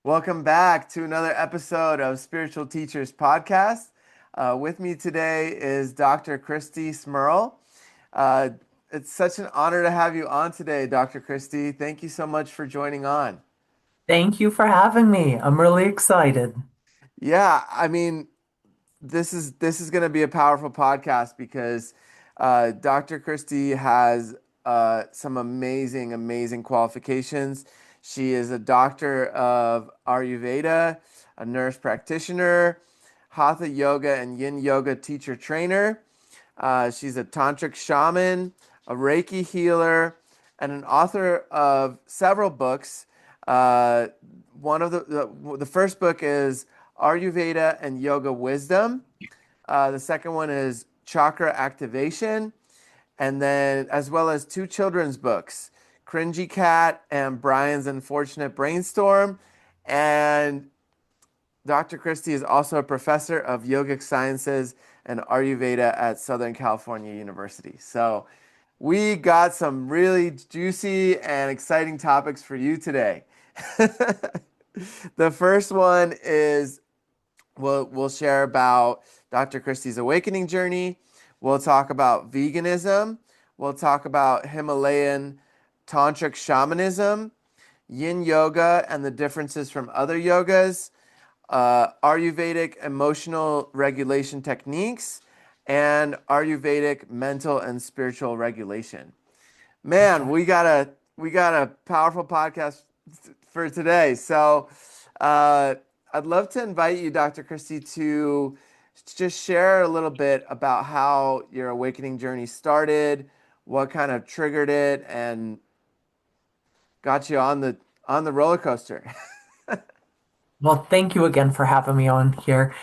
Welcome back to another episode of Spiritual Teachers Podcast. With me today is Dr. Christie Smirl. Uh, it's such an honor to have you on today, Dr. Christie. Thank you so much for joining on. Thank you for having me. I'm really excited. Yeah, I mean, this is going to be a powerful podcast because Dr. Christie has some amazing qualifications. She is a doctor of Ayurveda, a nurse practitioner, Hatha yoga and Yin yoga teacher trainer. She's a tantric shaman, a Reiki healer, and an author of several books. Uh, one of the first book is Ayurveda and Yoga Wisdom. The second one is Chakra Activation, and then as well as two children's books, Cringy Cat and Brian's Unfortunate Brainstorm. And Dr. Christie is also a professor of yogic sciences and Ayurveda at Southern California University. So we got some really juicy and exciting topics for you today. The first one is we'll share about Dr. Christie's awakening journey. We'll talk about veganism. We'll talk about Himalayan tantric shamanism, yin yoga and the differences from other yogas, Ayurvedic emotional regulation techniques, and Ayurvedic mental and spiritual regulation. Man, Okay. we got a powerful podcast for today. So, uh, I'd love to invite you, Dr. Christie, to just share a little bit about how your awakening journey started, what kind of triggered it, and got you on the roller coaster. Well, thank you again for having me on here.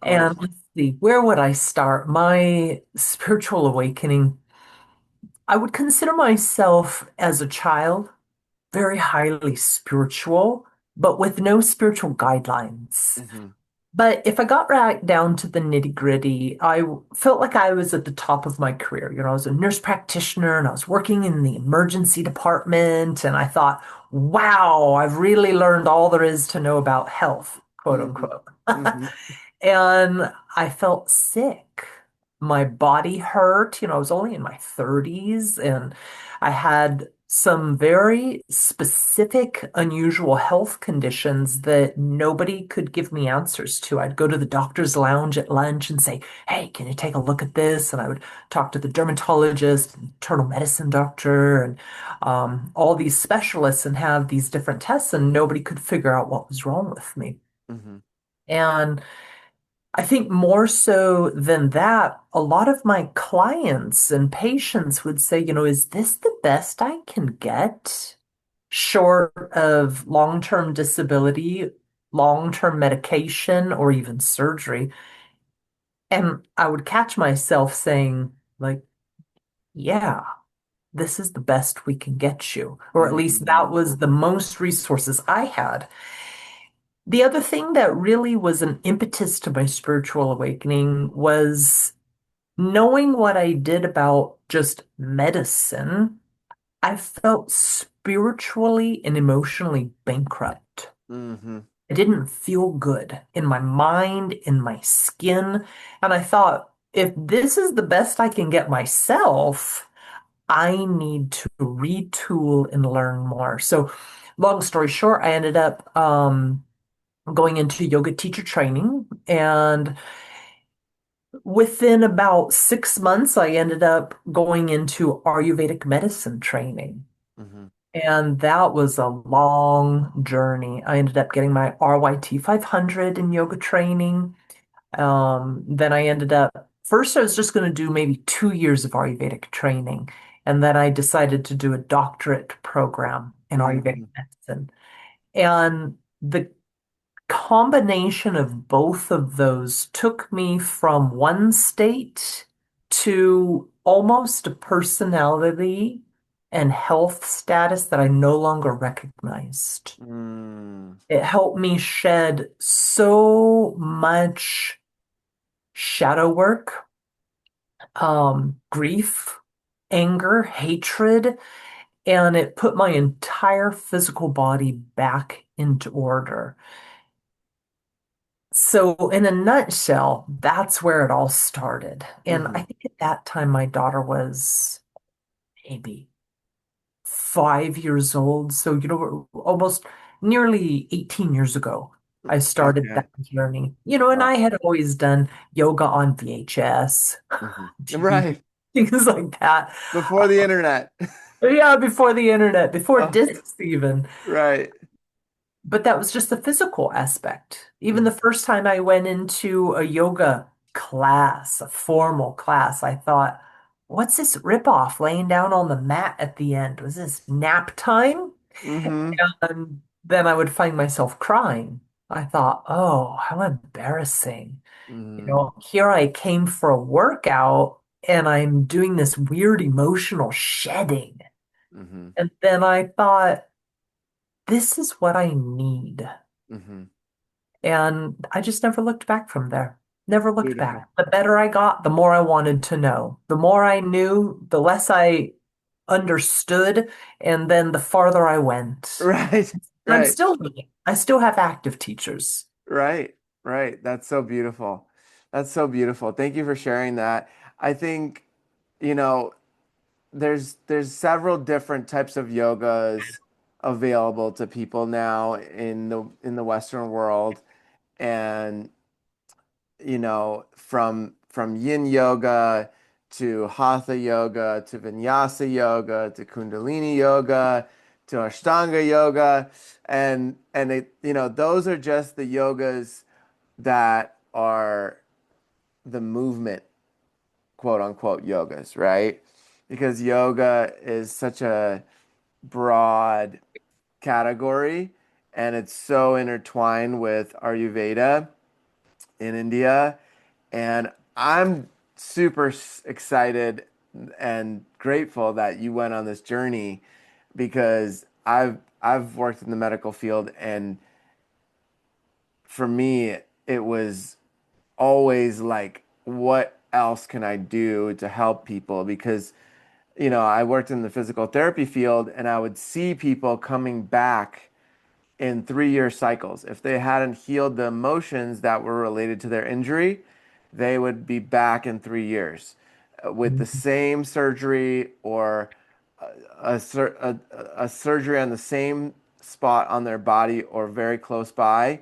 Of And course. let's see, where would I start? My spiritual awakening, I would consider myself as a child very highly spiritual, but with no spiritual guidelines. Hmm. But if I got right down to the nitty-gritty, I felt like I was at the top of my career. I was a nurse practitioner and I was working in the emergency department. And I thought, wow, I've really learned all there is to know about health, quote Hmm. unquote. Hmm. And I felt sick. My body hurt. I was only in my 30s and I had some very specific, unusual health conditions that nobody could give me answers to. I'd go to the doctor's lounge at lunch and say, "Hey, can you take a look at this?" And I would talk to the dermatologist, internal medicine doctor, and all these specialists and have these different tests, and nobody could figure out what was wrong with me. Hmm. And I think more so than that, a lot of my clients and patients would say, is this the best I can get short of long-term disability, long-term medication, or even surgery? And I would catch myself saying, like, yeah, this is the best we can get you. Or at least that Hmm. was the most resources I had. The other thing that really was an impetus to my spiritual awakening was knowing what I did about just medicine. I felt spiritually and emotionally bankrupt. Hmm. I didn't feel good in my mind, in my skin. And I thought, if this is the best I can get myself, I need to retool and learn more. So, long story short, I ended up going into yoga teacher training. And within about 6 months, I ended up going into Ayurvedic medicine training. Hmm. And that was a long journey. I ended up getting my RYT 500 in yoga training. Then I ended up, first, I was just going to do maybe 2 years of Ayurvedic training. And then I decided to do a doctorate program in Ayurvedic Hmm. medicine. And the combination of both of those took me from one state to almost a personality and health status that I no longer recognized. Mm. It helped me shed so much shadow work, grief, anger, hatred, and it put my entire physical body back into order. So, in a nutshell, that's where it all started. And I Hmm. think at that time, my daughter was maybe 5 years old. So, almost nearly 18 years ago, I started Okay. that journey. And Wow. I had always done yoga on VHS, Hmm. DVD, Right. things like that. Before the internet. Yeah, before the internet, before Oh, discs even. right. But that was just the physical aspect. Even the Mhm. first time I went into a yoga class, a formal class, I thought, what's this ripoff laying down on the mat at the end? Was this nap time? Hmm. And then I would find myself crying. I thought, oh, how embarrassing. Hmm. Here I came for a workout and I'm doing this weird emotional shedding. Hmm. And then I thought, this is what I need. Hmm. And I just never looked back from there. Never looked Beautiful. back. The better I got, the more I wanted to know. The more I knew, the less I understood, and then the farther I went. Right. And I'm Right. still doing it. I still have active teachers. Right. Right. That's so beautiful. That's so beautiful. Thank you for sharing that. I think, you know, there's several different types of yogas available to people now in the Western world. And from yin yoga to hatha yoga to vinyasa yoga to kundalini yoga to ashtanga yoga, and those are just the yogas that are the movement, quote unquote, yogas, right? Because yoga is such a broad category, and it's so intertwined with Ayurveda in India. And I'm super excited and grateful that you went on this journey, because I've worked in the medical field, and for me it was always like, what else can I do to help people? Because I worked in the physical therapy field, and I would see people coming back in 3-year cycles. If they hadn't healed the emotions that were related to their injury, they would be back in 3 years with the same surgery, or a, a surgery on the same spot on their body or very close by.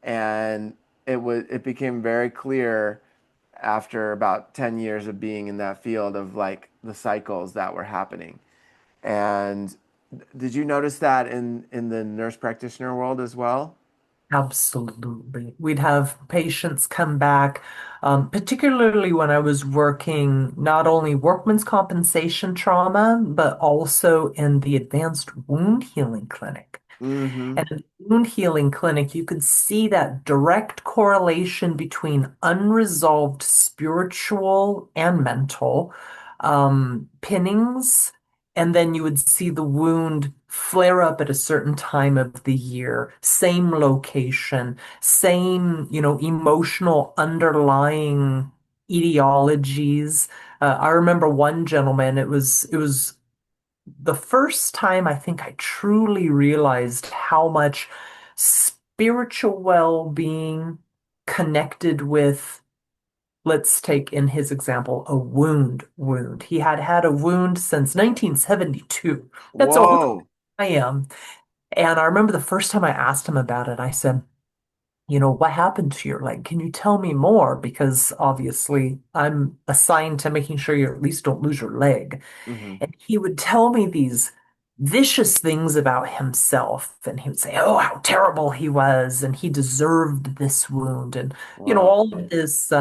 And it became very clear after about 10 years of being in that field of like the cycles that were happening. And did you notice that in the nurse practitioner world as well? Absolutely. We'd have patients come back, particularly when I was working not only workman's compensation trauma, but also in the advanced wound healing clinic. Mm-hmm. And in the wound healing clinic, you could see that direct correlation between unresolved spiritual and mental pinnings. And then you would see the wound flare up at a certain time of the year, same location, same, emotional underlying etiologies. I remember one gentleman, it was the first time I think I truly realized how much spiritual well-being connected with, let's take in his example, a wound. He had had a wound since 1972. That's old Whoa. I am. And I remember the first time I asked him about it, I said, what happened to your leg? Can you tell me more? Because obviously I'm assigned to making sure you at least don't lose your leg. Mm-hmm. And he would tell me these vicious things about himself. And he would say, oh, how terrible he was. And he deserved this wound. And, Wow. all of this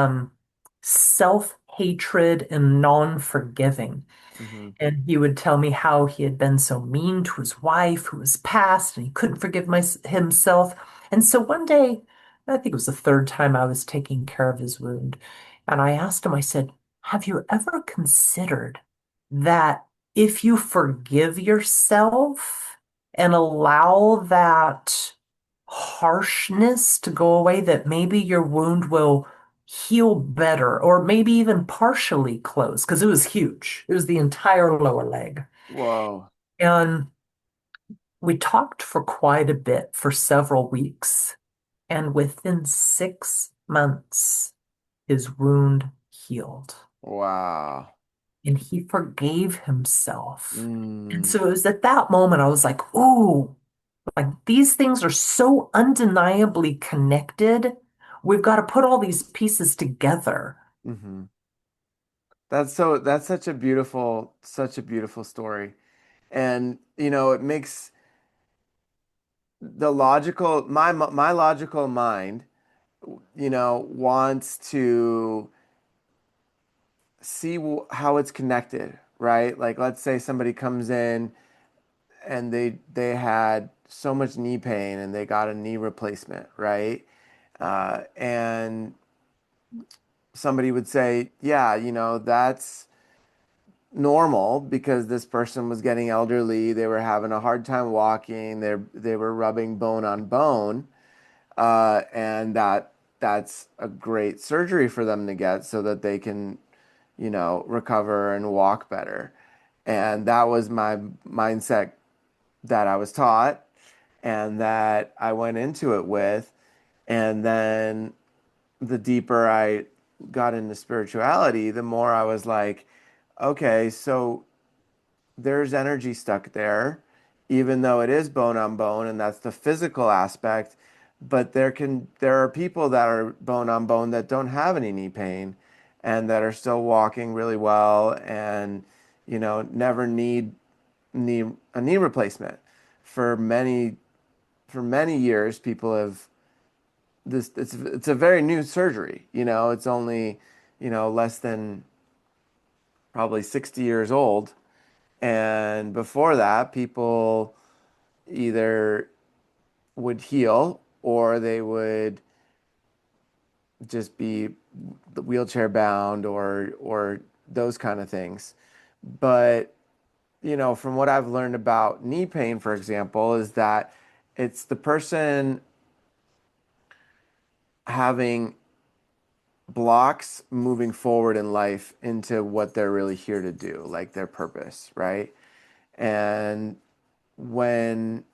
self-hatred and non-forgiving. Mm-hmm. And he would tell me how he had been so mean to his wife who was passed and he couldn't forgive himself. And so one day, I think it was the third time I was taking care of his wound, and I asked him, I said, have you ever considered that if you forgive yourself and allow that harshness to go away, that maybe your wound will heal better or maybe even partially close because it was huge. It was the entire lower leg. Whoa. And we talked for quite a bit for several weeks. And within 6 months, his wound healed Wow. and he forgave himself. And Mm, so it was at that moment I was like, "Ooh, like these things are so undeniably connected. We've got to put all these pieces together." hmm. That's such a beautiful story. And it makes my logical mind, wants to see how it's connected, right? Like let's say somebody comes in and they had so much knee pain and they got a knee replacement, right? And somebody would say, yeah, that's normal because this person was getting elderly. They were having a hard time walking. They were rubbing bone on bone, and that's a great surgery for them to get so that they can, recover and walk better. And that was my mindset that I was taught and that I went into it with. And then the deeper I got into spirituality, the more I was like, okay, so there's energy stuck there, even though it is bone on bone, and that's the physical aspect. But there are people that are bone on bone that don't have any knee pain and that are still walking really well and never need a knee replacement. For many for many years, people have this. It's a very new surgery. It's only less than probably 60 years old, and before that, people either would heal or they would just be wheelchair bound or those kind of things. But from what I've learned about knee pain, for example, is that it's the person having blocks moving forward in life into what they're really here to do, like their purpose, right? And when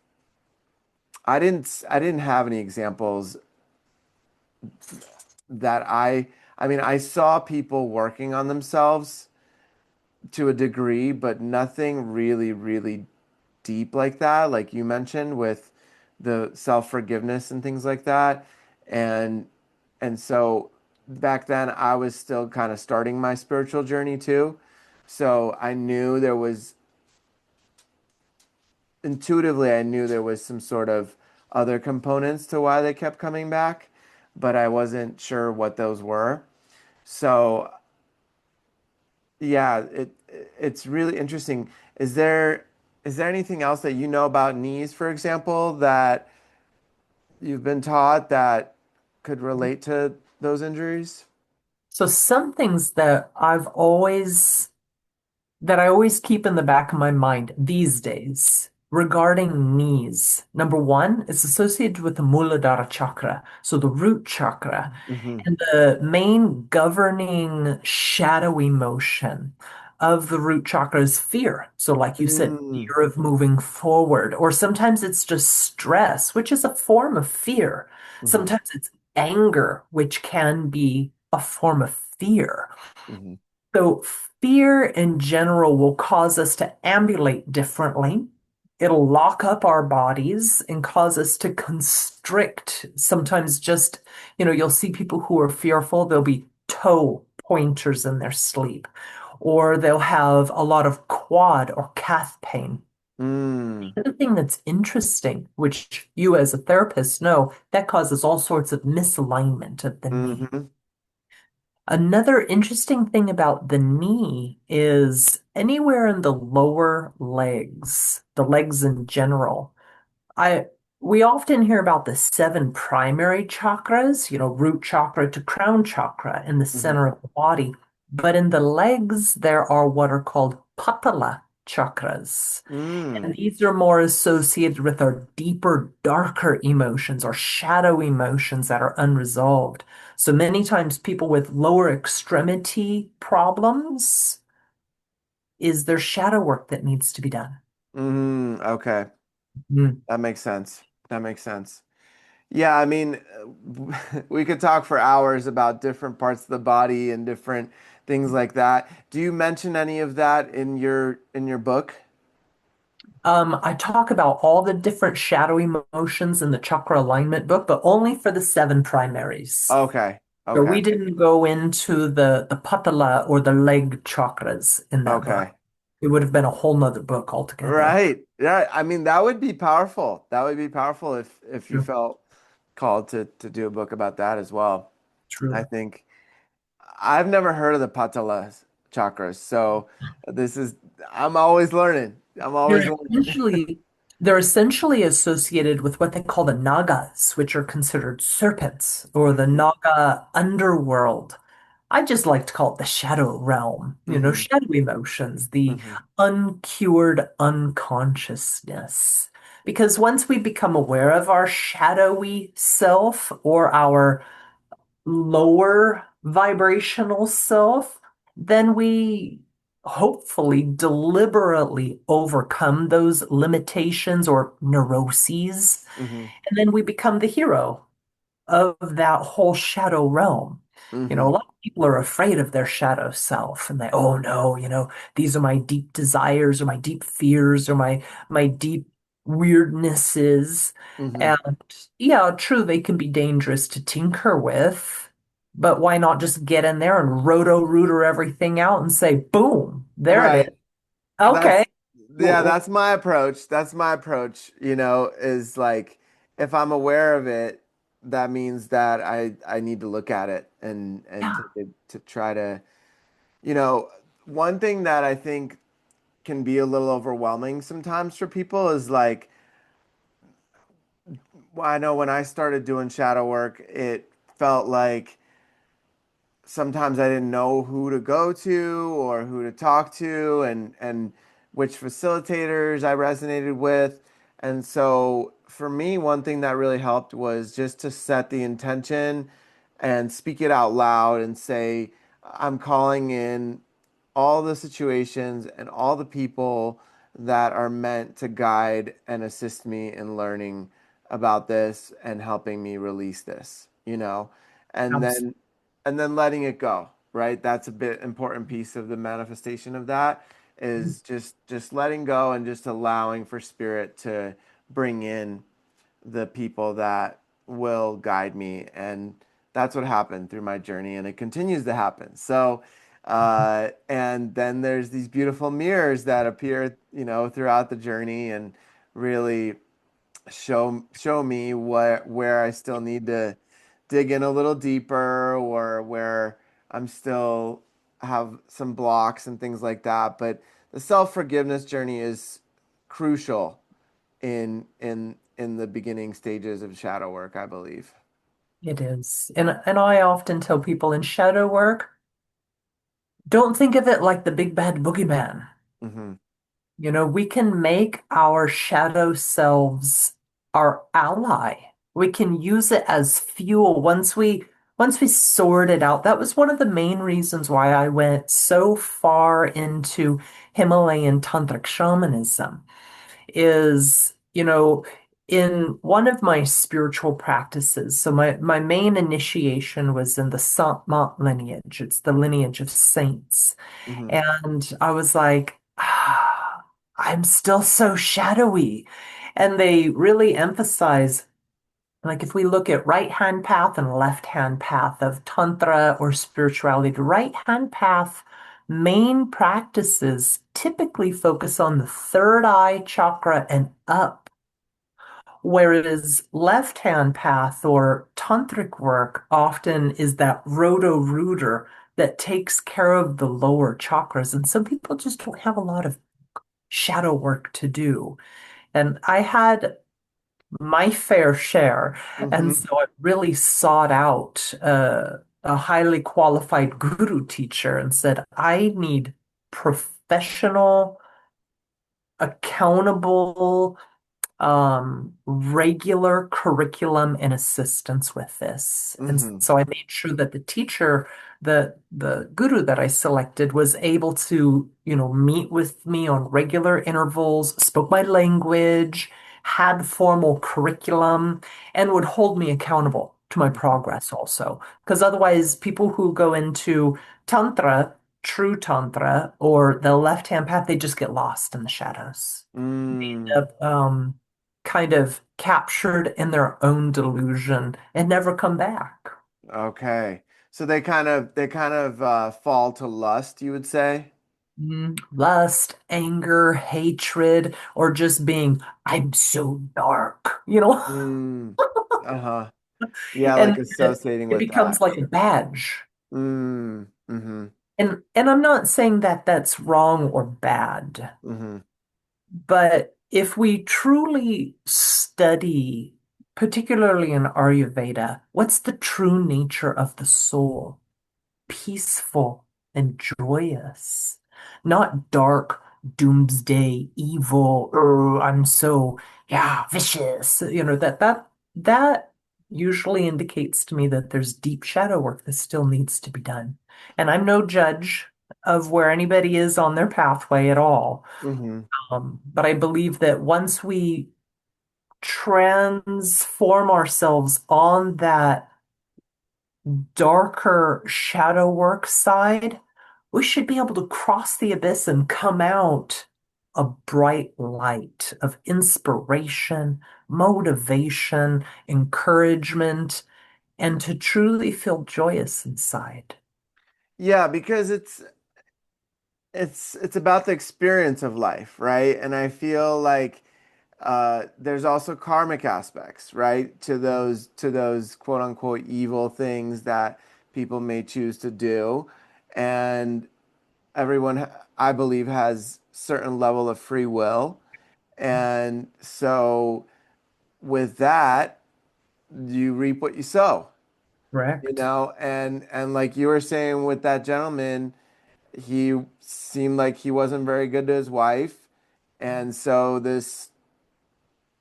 I didn't have any examples that I mean, I saw people working on themselves to a degree, but nothing really, really deep like that, like you mentioned with the self-forgiveness and things like that. And so back then I was still kind of starting my spiritual journey too. So I knew there was intuitively I knew there was some sort of other components to why they kept coming back, but I wasn't sure what those were. So yeah, it's really interesting. Is there anything else that you know about knees, for example, that you've been taught that could relate to those injuries? So some things that I always keep in the back of my mind these days regarding knees. Number one, it's associated with the Muladhara chakra, so the root chakra. Hmm. And the main governing shadow emotion of the root chakra is fear. So, like you said, Mm, fear of moving forward, or sometimes it's just stress, which is a form of fear. hmm. Sometimes it's anger, which can be a form of fear. Hmm. So fear in general will cause us to ambulate differently. It'll lock up our bodies and cause us to constrict. Sometimes just, you'll see people who are fearful, they'll be toe pointers in their sleep, or they'll have a lot of quad or calf pain. Mm, The other thing that's interesting, which you as a therapist know, that causes all sorts of misalignment of the knee. hmm. Another interesting thing about the knee is anywhere in the lower legs, the legs in general. I we often hear about the seven primary chakras, root chakra to crown chakra in the Hmm. center of the body. But in the legs, there are what are called Patala chakras. Mm, And these are more associated with our deeper, darker emotions or shadow emotions that are unresolved. So many times people with lower extremity problems is their shadow work that needs to be done. Okay. Mm. That makes sense. That makes sense. Yeah, I mean, we could talk for hours about different parts of the body and different things like that. Do you mention any of that in your book? I talk about all the different shadowy motions in the chakra alignment book, but only for the seven primaries. Okay. So Okay. we didn't go into the Patala or the leg chakras in that book. Okay. It would have been a whole nother book altogether. Right. Yeah. I mean, that would be powerful. That would be powerful if you True. felt called to do a book about that as well. I True. think I've never heard of the Patala chakras, so this is I'm always learning. I'm always They're learning. essentially they're essentially associated with what they call the Nagas, which are considered serpents, or the Hmm. Naga underworld. I just like to call it the shadow realm, Hmm. shadow emotions, the Hmm. uncured unconsciousness. Because once we become aware of our shadowy self or our lower vibrational self, then we hopefully deliberately overcome those limitations or neuroses, Hmm. and then we become the hero of that whole shadow realm. A Hmm. lot of people are afraid of their shadow self and they, oh no, these are my deep desires or my deep fears or my deep weirdnesses. Hmm. And yeah, true, they can be dangerous to tinker with, but why not just get in there and roto-rooter everything out and say, boom, there it is. Right. Okay. That's yeah, that's my approach. That's my approach, is like if I'm aware of it, that means that I need to look at it and Yeah, to try to, you know, one thing that I think can be a little overwhelming sometimes for people is like well, I know when I started doing shadow work, it felt like sometimes I didn't know who to go to or who to talk to and which facilitators I resonated with. And so for me, one thing that really helped was just to set the intention and speak it out loud and say, I'm calling in all the situations and all the people that are meant to guide and assist me in learning about this and helping me release this, and abs- then letting it go, right? That's a bit important piece of the manifestation of that is just letting go and just allowing for spirit to bring in the people that will guide me. And that's what happened through my journey, and it continues to happen. So, and then there's these beautiful mirrors that appear, throughout the journey and really show me where I still need to dig in a little deeper or where I'm still have some blocks and things like that. But the self-forgiveness journey is crucial in the beginning stages of shadow work, I believe. it is. And I often tell people in shadow work, don't think of it like the big bad boogeyman. Hmm. We can make our shadow selves our ally. We can use it as fuel once we sort it out. That was one of the main reasons why I went so far into Himalayan tantric shamanism is, in one of my spiritual practices. So my main initiation was in the Sant Mat lineage. It's the lineage of saints. Hmm. And I was like, I'm still so shadowy. And they really emphasize, like, if we look at right hand path and left hand path of Tantra or spirituality, the right hand path main practices typically focus on the third eye chakra and up, whereas left hand path or tantric work often is that roto-rooter that takes care of the lower chakras. And some people just don't have a lot of shadow work to do. And I had my fair share. And Hmm. so I really sought out a highly qualified guru teacher and said, I need professional, accountable, regular curriculum and assistance with this. And Mm-hmm. so I made sure that the teacher, the guru that I selected was able to, meet with me on regular intervals, spoke my language, had formal curriculum, and would hold me accountable to my progress also. Because otherwise, people who go into Tantra, true Tantra, or the left-hand path, they just get lost in the shadows. Mm, Up, kind of captured in their own delusion and never come back. okay. So they kind of fall to lust, you would say? Lust, anger, hatred, or just being, I'm so dark, Mm, uh-huh. Yeah, like and associating it with becomes that. like a badge. Mm, mm-hmm. And I'm not saying that that's wrong or bad. Mm-hmm. But if we truly study, particularly in Ayurveda, what's the true nature of the soul? Peaceful and joyous, not dark, doomsday, evil, I'm so, yeah, vicious. That usually indicates to me that there's deep shadow work that still needs to be done. And I'm no judge of where anybody is on their pathway at all. Mm-hmm. But I believe that once we transform ourselves on that darker shadow work side, we should be able to cross the abyss and come out a bright light of inspiration, motivation, encouragement, and to truly feel joyous inside. Yeah, because it's about the experience of life, right? And I feel like there's also karmic aspects, right, to those quote unquote evil things that people may choose to do, and everyone, I believe, has certain level of free will, and so with that, you reap what you sow, Correct. and like you were saying with that gentleman, he seemed like he wasn't very good to his wife, and so this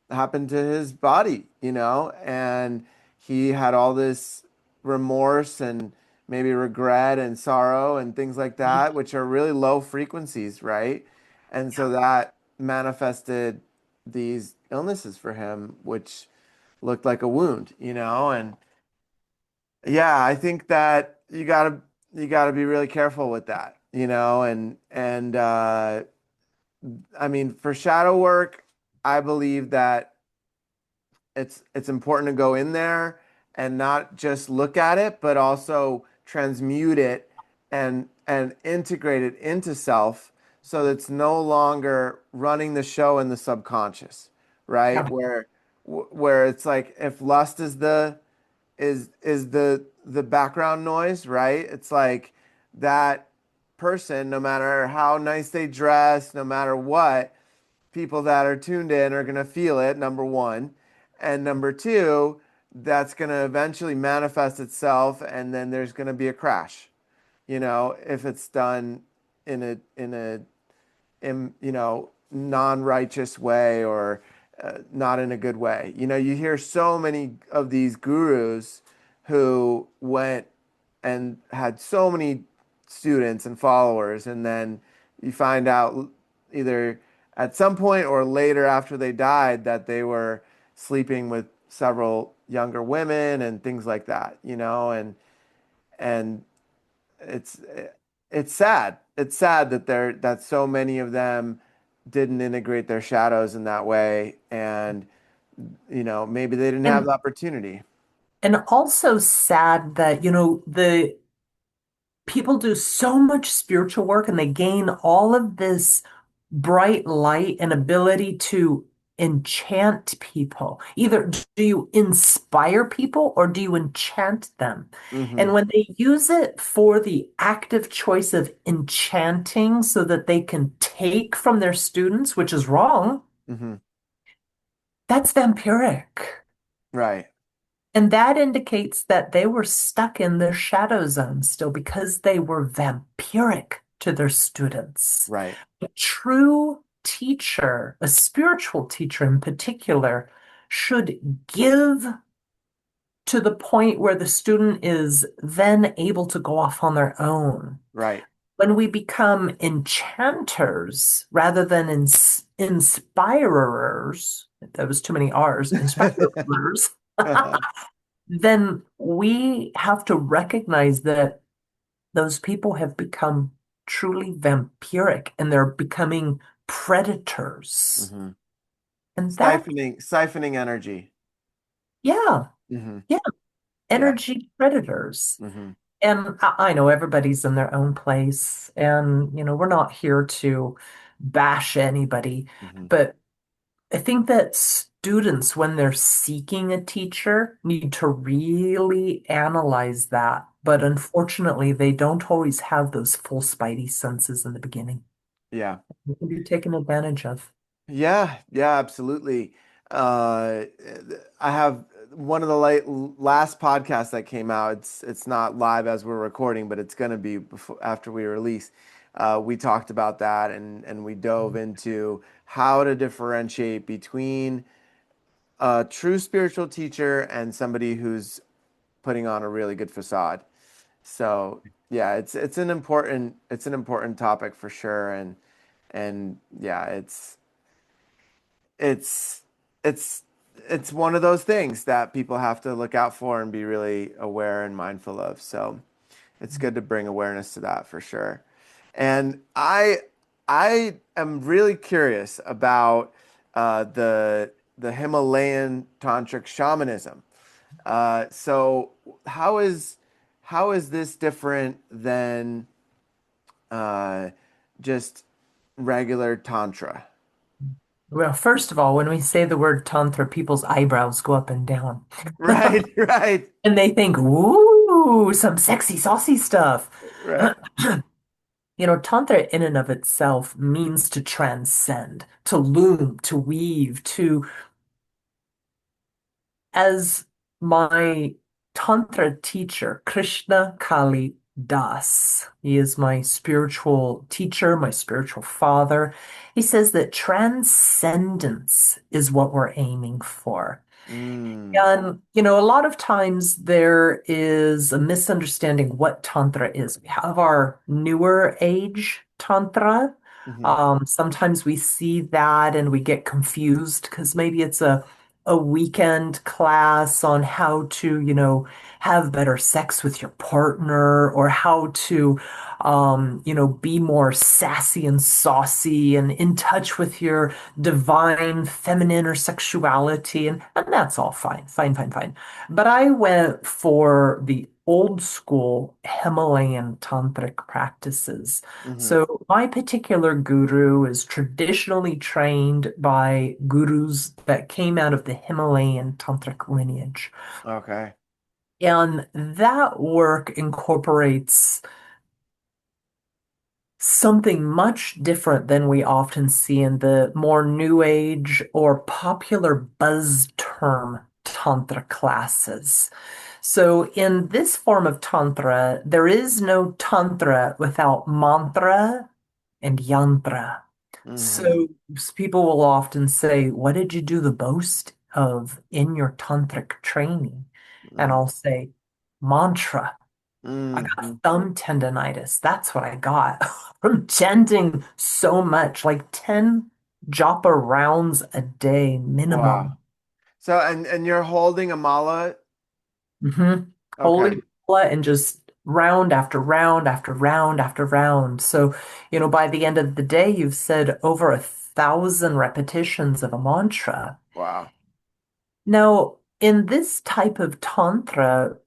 happened to his body, and he had all this remorse and maybe regret and sorrow and things like that, which are really low frequencies, right? And so that manifested these illnesses for him, which looked like a wound, and yeah, I think that you gotta be really careful with that, and I mean, for shadow work, I believe that it's important to go in there and not just look at it, but also transmute it and integrate it into self so that it's no longer running the show in the subconscious, right? Yeah. Where it's like if lust is the background noise, right? It's like that person, no matter how nice they dress, no matter what, people that are tuned in are going to feel it, number one. And number two, that's going to eventually manifest itself, and then there's going to be a crash, if it's done in a non-righteous way or not in a good way. You hear so many of these gurus who went and had so many students and followers, and then you find out either at some point or later after they died that they were sleeping with several younger women and things like that, and it's it's sad. It's sad that so many of them didn't integrate their shadows in that way, and maybe they didn't have And the opportunity. and also sad that, the people do so much spiritual work and they gain all of this bright light and ability to enchant people. Either do you inspire people or do you enchant them? Hmm. And when they use it for the active choice of enchanting so that they can take from their students, which is wrong, Hmm. that's vampiric. Right. And that indicates that they were stuck in their shadow zone still because they were vampiric to their students. Right. True teacher, a spiritual teacher in particular, should give to the point where the student is then able to go off on their own. Right. When we become enchanters rather than inspirers, that was too many R's, inspirers, then we have to recognize that those people have become truly vampiric and they're becoming predators. Hmm. And that, Siphoning energy. yeah, Hmm. yeah, Yeah. energy predators. Hmm. And I know everybody's in their own place, and we're not here to bash anybody, Hmm. but I think that students, when they're seeking a teacher, need to really analyze that. But unfortunately, they don't always have those full spidey senses in the beginning. Yeah. They can be taken advantage of. Yeah, yeah, absolutely. Uh, I have one of the last podcasts that came out. It's not live as we're recording, but it's going to be before after we release. We talked about that and we dove into how to differentiate between a true spiritual teacher and somebody who's putting on a really good facade. So yeah, it's an important topic for sure, and yeah, it's it's it's one of those things that people have to look out for and be really aware and mindful of. So it's good to bring awareness to that for sure. And I am really curious about the Himalayan tantric shamanism. So how is this different than uh, just regular tantra? Well, first of all, when we say the word tantra, people's eyebrows go up and down. Right, right, And they think, ooh, some sexy, saucy stuff. right. Tantra in and of itself means to transcend, to loom, to weave, as my Tantra teacher, Krishna Kali Das, he is my spiritual teacher, my spiritual father. He says that transcendence is what we're aiming for. Mm, And, a lot of times there is a misunderstanding what Tantra is. We have our newer age Tantra. hmm. Sometimes we see that and we get confused because maybe it's a weekend class on how to, have better sex with your partner or how to, be more sassy and saucy and in touch with your divine feminine or sexuality, and that's all fine, fine, fine, fine. But I went for the old school Himalayan tantric practices. Hmm. So my particular guru is traditionally trained by gurus that came out of the Himalayan tantric lineage. Okay. And that work incorporates something much different than we often see in the more new age or popular buzz term tantra classes. So in this form of tantra, there is no tantra without mantra and yantra. Hmm. So people will often say, "What did you do the most of in your tantric training?" And Hmm. I'll say, "Mantra." I got Hmm. thumb tendonitis. That's what I got from chanting so much, like 10 japa rounds a day Wow. minimum. So and you're holding a mala. Okay. Holy moly, and just round after round after round after round. So, by the end of the day, you've said over 1,000 repetitions of a mantra. Wow. Now, in this type of tantra,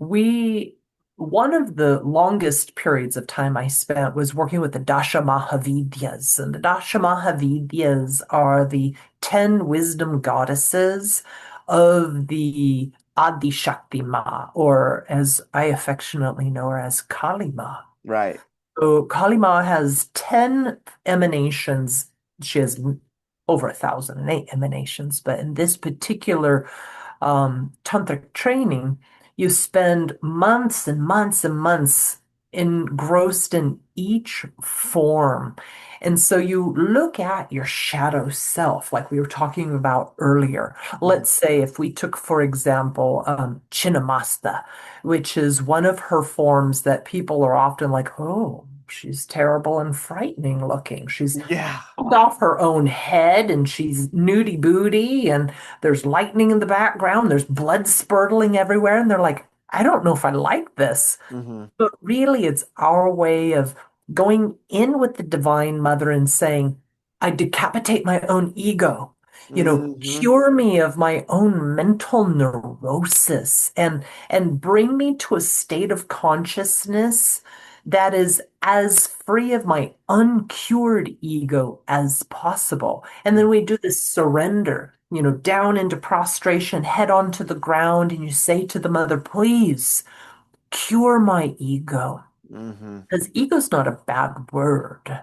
one of the longest periods of time I spent was working with the Dasha Mahavidyas. And the Dasha Mahavidyas are the 10 wisdom goddesses of the Adi Shakti Ma, or as I affectionately know her as Kali Ma. Right. So Kali Ma has 10 emanations. She has over 1,008 emanations, but in this particular tantric training, you spend months and months and months engrossed in each form. And so you look at your shadow self, like we were talking about earlier. Mhm. Let's say if we took, for example, Chinnamasta, which is one of her forms that people are often like, oh, she's terrible and frightening looking. She's Yeah. off her own head and she's nudie booty and there's lightning in the background. There's blood spurtling everywhere. And they're like, I don't know if I like this. Hmm. But really, it's our way of going in with the Divine Mother and saying, I decapitate my own ego. Hmm. Cure me of my own mental neurosis and bring me to a state of consciousness that is as free of my uncured ego as possible. And then we do this surrender, down into prostration, head onto the ground, and you say to the mother, please cure my ego. Hmm. Because ego's not a bad word.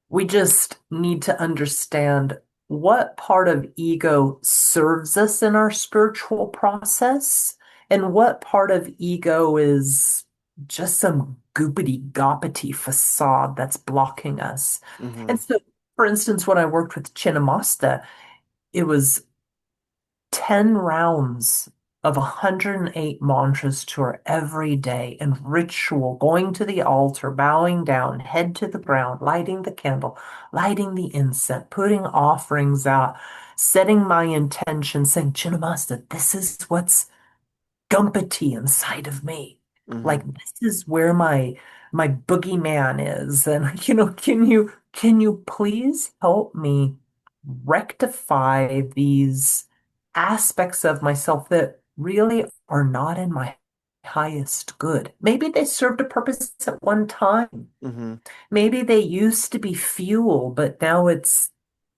We just need to understand what part of ego serves us in our spiritual process and what part of ego is just some goopity goppity facade that's blocking us. Hmm. And so, for instance, when I worked with Chinnamasta, it was 10 rounds of 108 mantras to her every day and ritual, going to the altar, bowing down, head to the ground, lighting the candle, lighting the incense, putting offerings out, setting my intention, saying, Chinnamasta, this is what's gumpity inside of me. Hmm. Like this is where my boogeyman is. And can you please help me rectify these aspects of myself that really are not in my highest good? Maybe they served a purpose at one time. Hmm. Maybe they used to be fuel, but now it's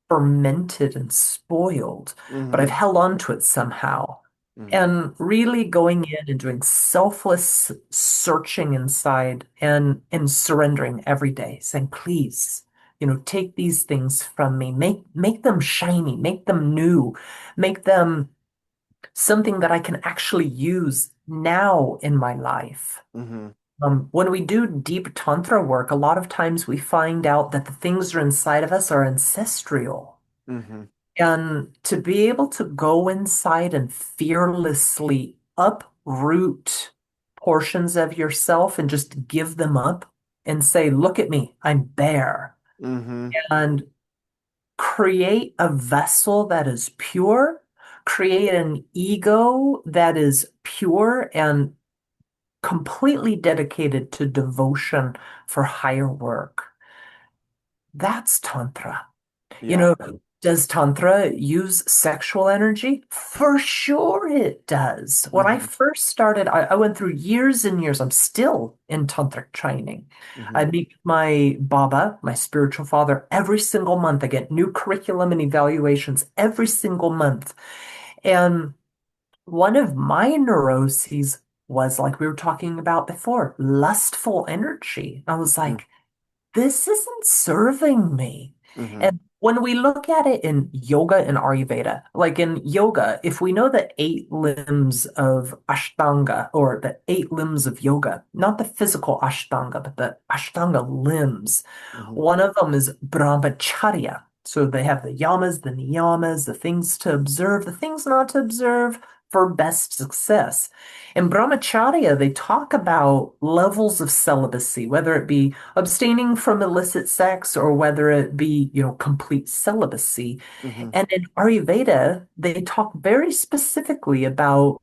fermented and spoiled, but I've Hmm. held on to it somehow. Hmm. And really going in and doing selfless searching inside and surrendering every day, saying, please, take these things from me, make them shiny, make them new, make them something that I can actually use now in my life. Hmm. When we do deep tantra work, a lot of times we find out that the things that are inside of us are ancestral. Hmm. And to be able to go inside and fearlessly uproot portions of yourself and just give them up and say, look at me, I'm bare. Hmm. And create a vessel that is pure, create an ego that is pure and completely dedicated to devotion for higher work. That's Tantra. You Yeah. know, does Tantra use sexual energy? For sure it does. When I Hmm. first started, I went through years and years. I'm still in tantric training. I Hmm. meet my Baba, my spiritual father, every single month. I get new curriculum and evaluations every single month. And one of my neuroses was like we were talking about before, lustful energy. I was Hmm. like, this isn't serving me. Hmm. And when we look at it in yoga and Ayurveda, like in yoga, if we know the 8 limbs of Ashtanga or the 8 limbs of yoga, not the physical Ashtanga, but the Ashtanga limbs, Hmm. one of them is brahmacharya. So they have the yamas, the niyamas, the things to observe, the things not to observe for best success. In brahmacharya, they talk about levels of celibacy, whether it be abstaining from illicit sex or whether it be, complete celibacy. Hmm. And in Ayurveda, they talk very specifically about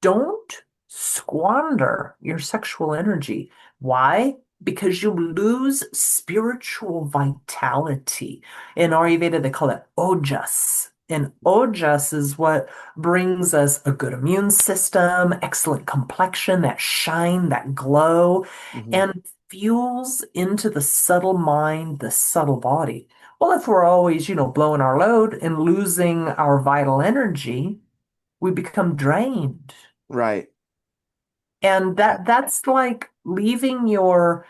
don't squander your sexual energy. Why? Because you lose spiritual vitality. In Ayurveda, they call it ojas. And ojas is what brings us a good immune system, excellent complexion, that shine, that glow, Hmm. and fuels into the subtle mind, the subtle body. Well, if we're always, blowing our load and losing our vital energy, we become drained. Right. And that's like leaving your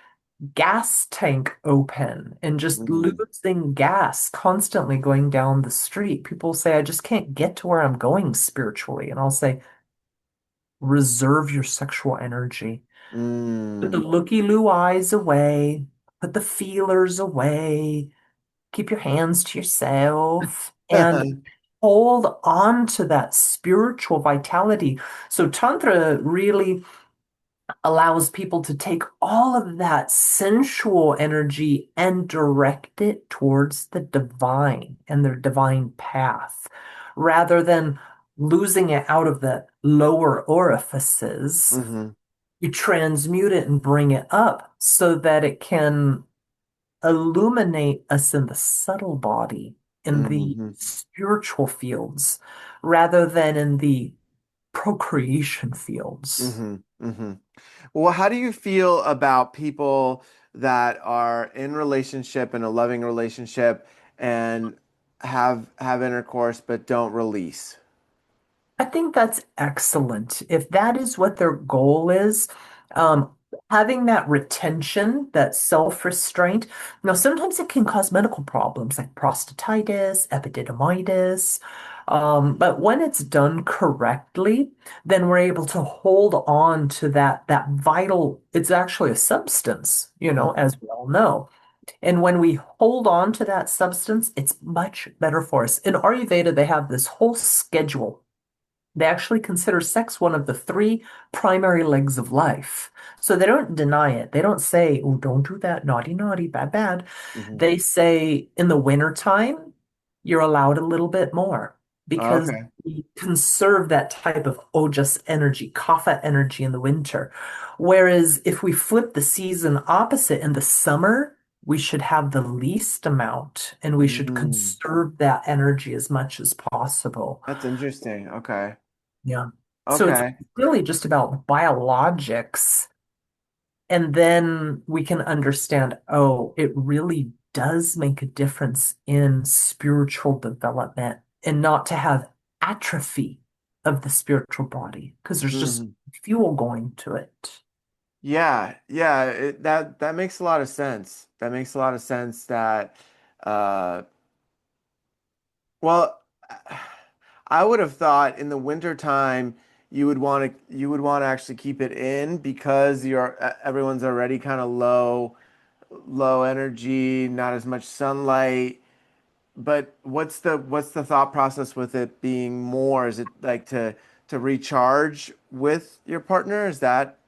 gas tank open and just Hmm. losing gas constantly going down the street. People say, I just can't get to where I'm going spiritually. And I'll say, reserve your sexual energy. Put the Mm. looky-loo eyes away, put the feelers away, keep your hands to yourself, and hold on to that spiritual vitality. So Tantra really allows people to take all of that sensual energy and direct it towards the divine and their divine path, rather than losing it out of the lower orifices. Hmm. You transmute it and bring it up so that it can illuminate us in the subtle body, in the Hmm. spiritual fields, rather than in the procreation fields. Hmm. Hmm. Well, how do you feel about people that are in relationship in a loving relationship and have intercourse but don't release? I think that's excellent. If that is what their goal is, um, having that retention, that self-restraint, now sometimes it can cause medical problems like prostatitis, epididymitis. But when it's done correctly, then we're able to hold on to that vital, it's actually a substance, Hmm. as we all know. And when we hold on to that substance, it's much better for us. In Ayurveda, they have this whole schedule. They actually consider sex one of the three primary legs of life. So they don't deny it. They don't say, oh, don't do that, naughty, naughty, bad, bad. Hmm. They say in the wintertime, you're allowed a little bit more because Okay. we conserve that type of ojas energy, kapha energy in the winter. Whereas if we flip the season opposite in the summer, we should have the least amount and we should Mm. conserve that energy as much as possible. That's interesting. Okay. Yeah. So it's Okay. really just about biologics. And then we can understand, oh, it really does make a difference in spiritual development and not to have atrophy of the spiritual body because there's just Hmm. fuel going to it. Yeah, yeah, that makes a lot of sense. That makes a lot of sense that uh well, I would have thought in the winter time you would want to actually keep it in because everyone's already kind of low energy, not as much sunlight. But what's the thought process with it being more? Is it like to recharge with your partner? Is that?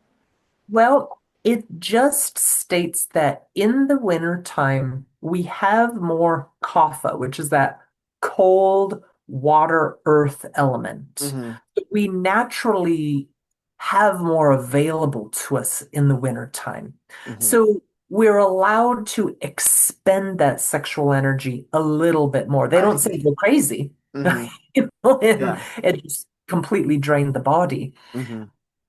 Well, it just states that in the winter time, we have more kapha, which is that cold water earth element. Hmm. We naturally have more available to us in the winter time. Hmm. So we're allowed to expend that sexual energy a little bit more. They I don't say see. go crazy, Hmm. and Yeah. it just completely drain the body. Hmm.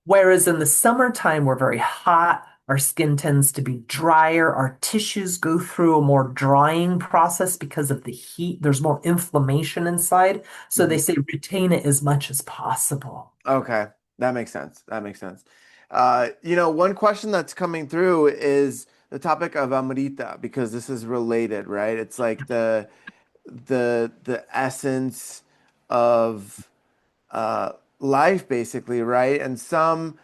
Whereas in the summertime, we're very hot. Our skin tends to be drier. Our tissues go through a more drying process because of the heat. There's more inflammation inside. So they Hmm. say retain it as much as possible. Okay, that makes sense. That makes sense. One question that's coming through is the topic of Amrita because this is related, right? It's like the essence of life, basically, right? And some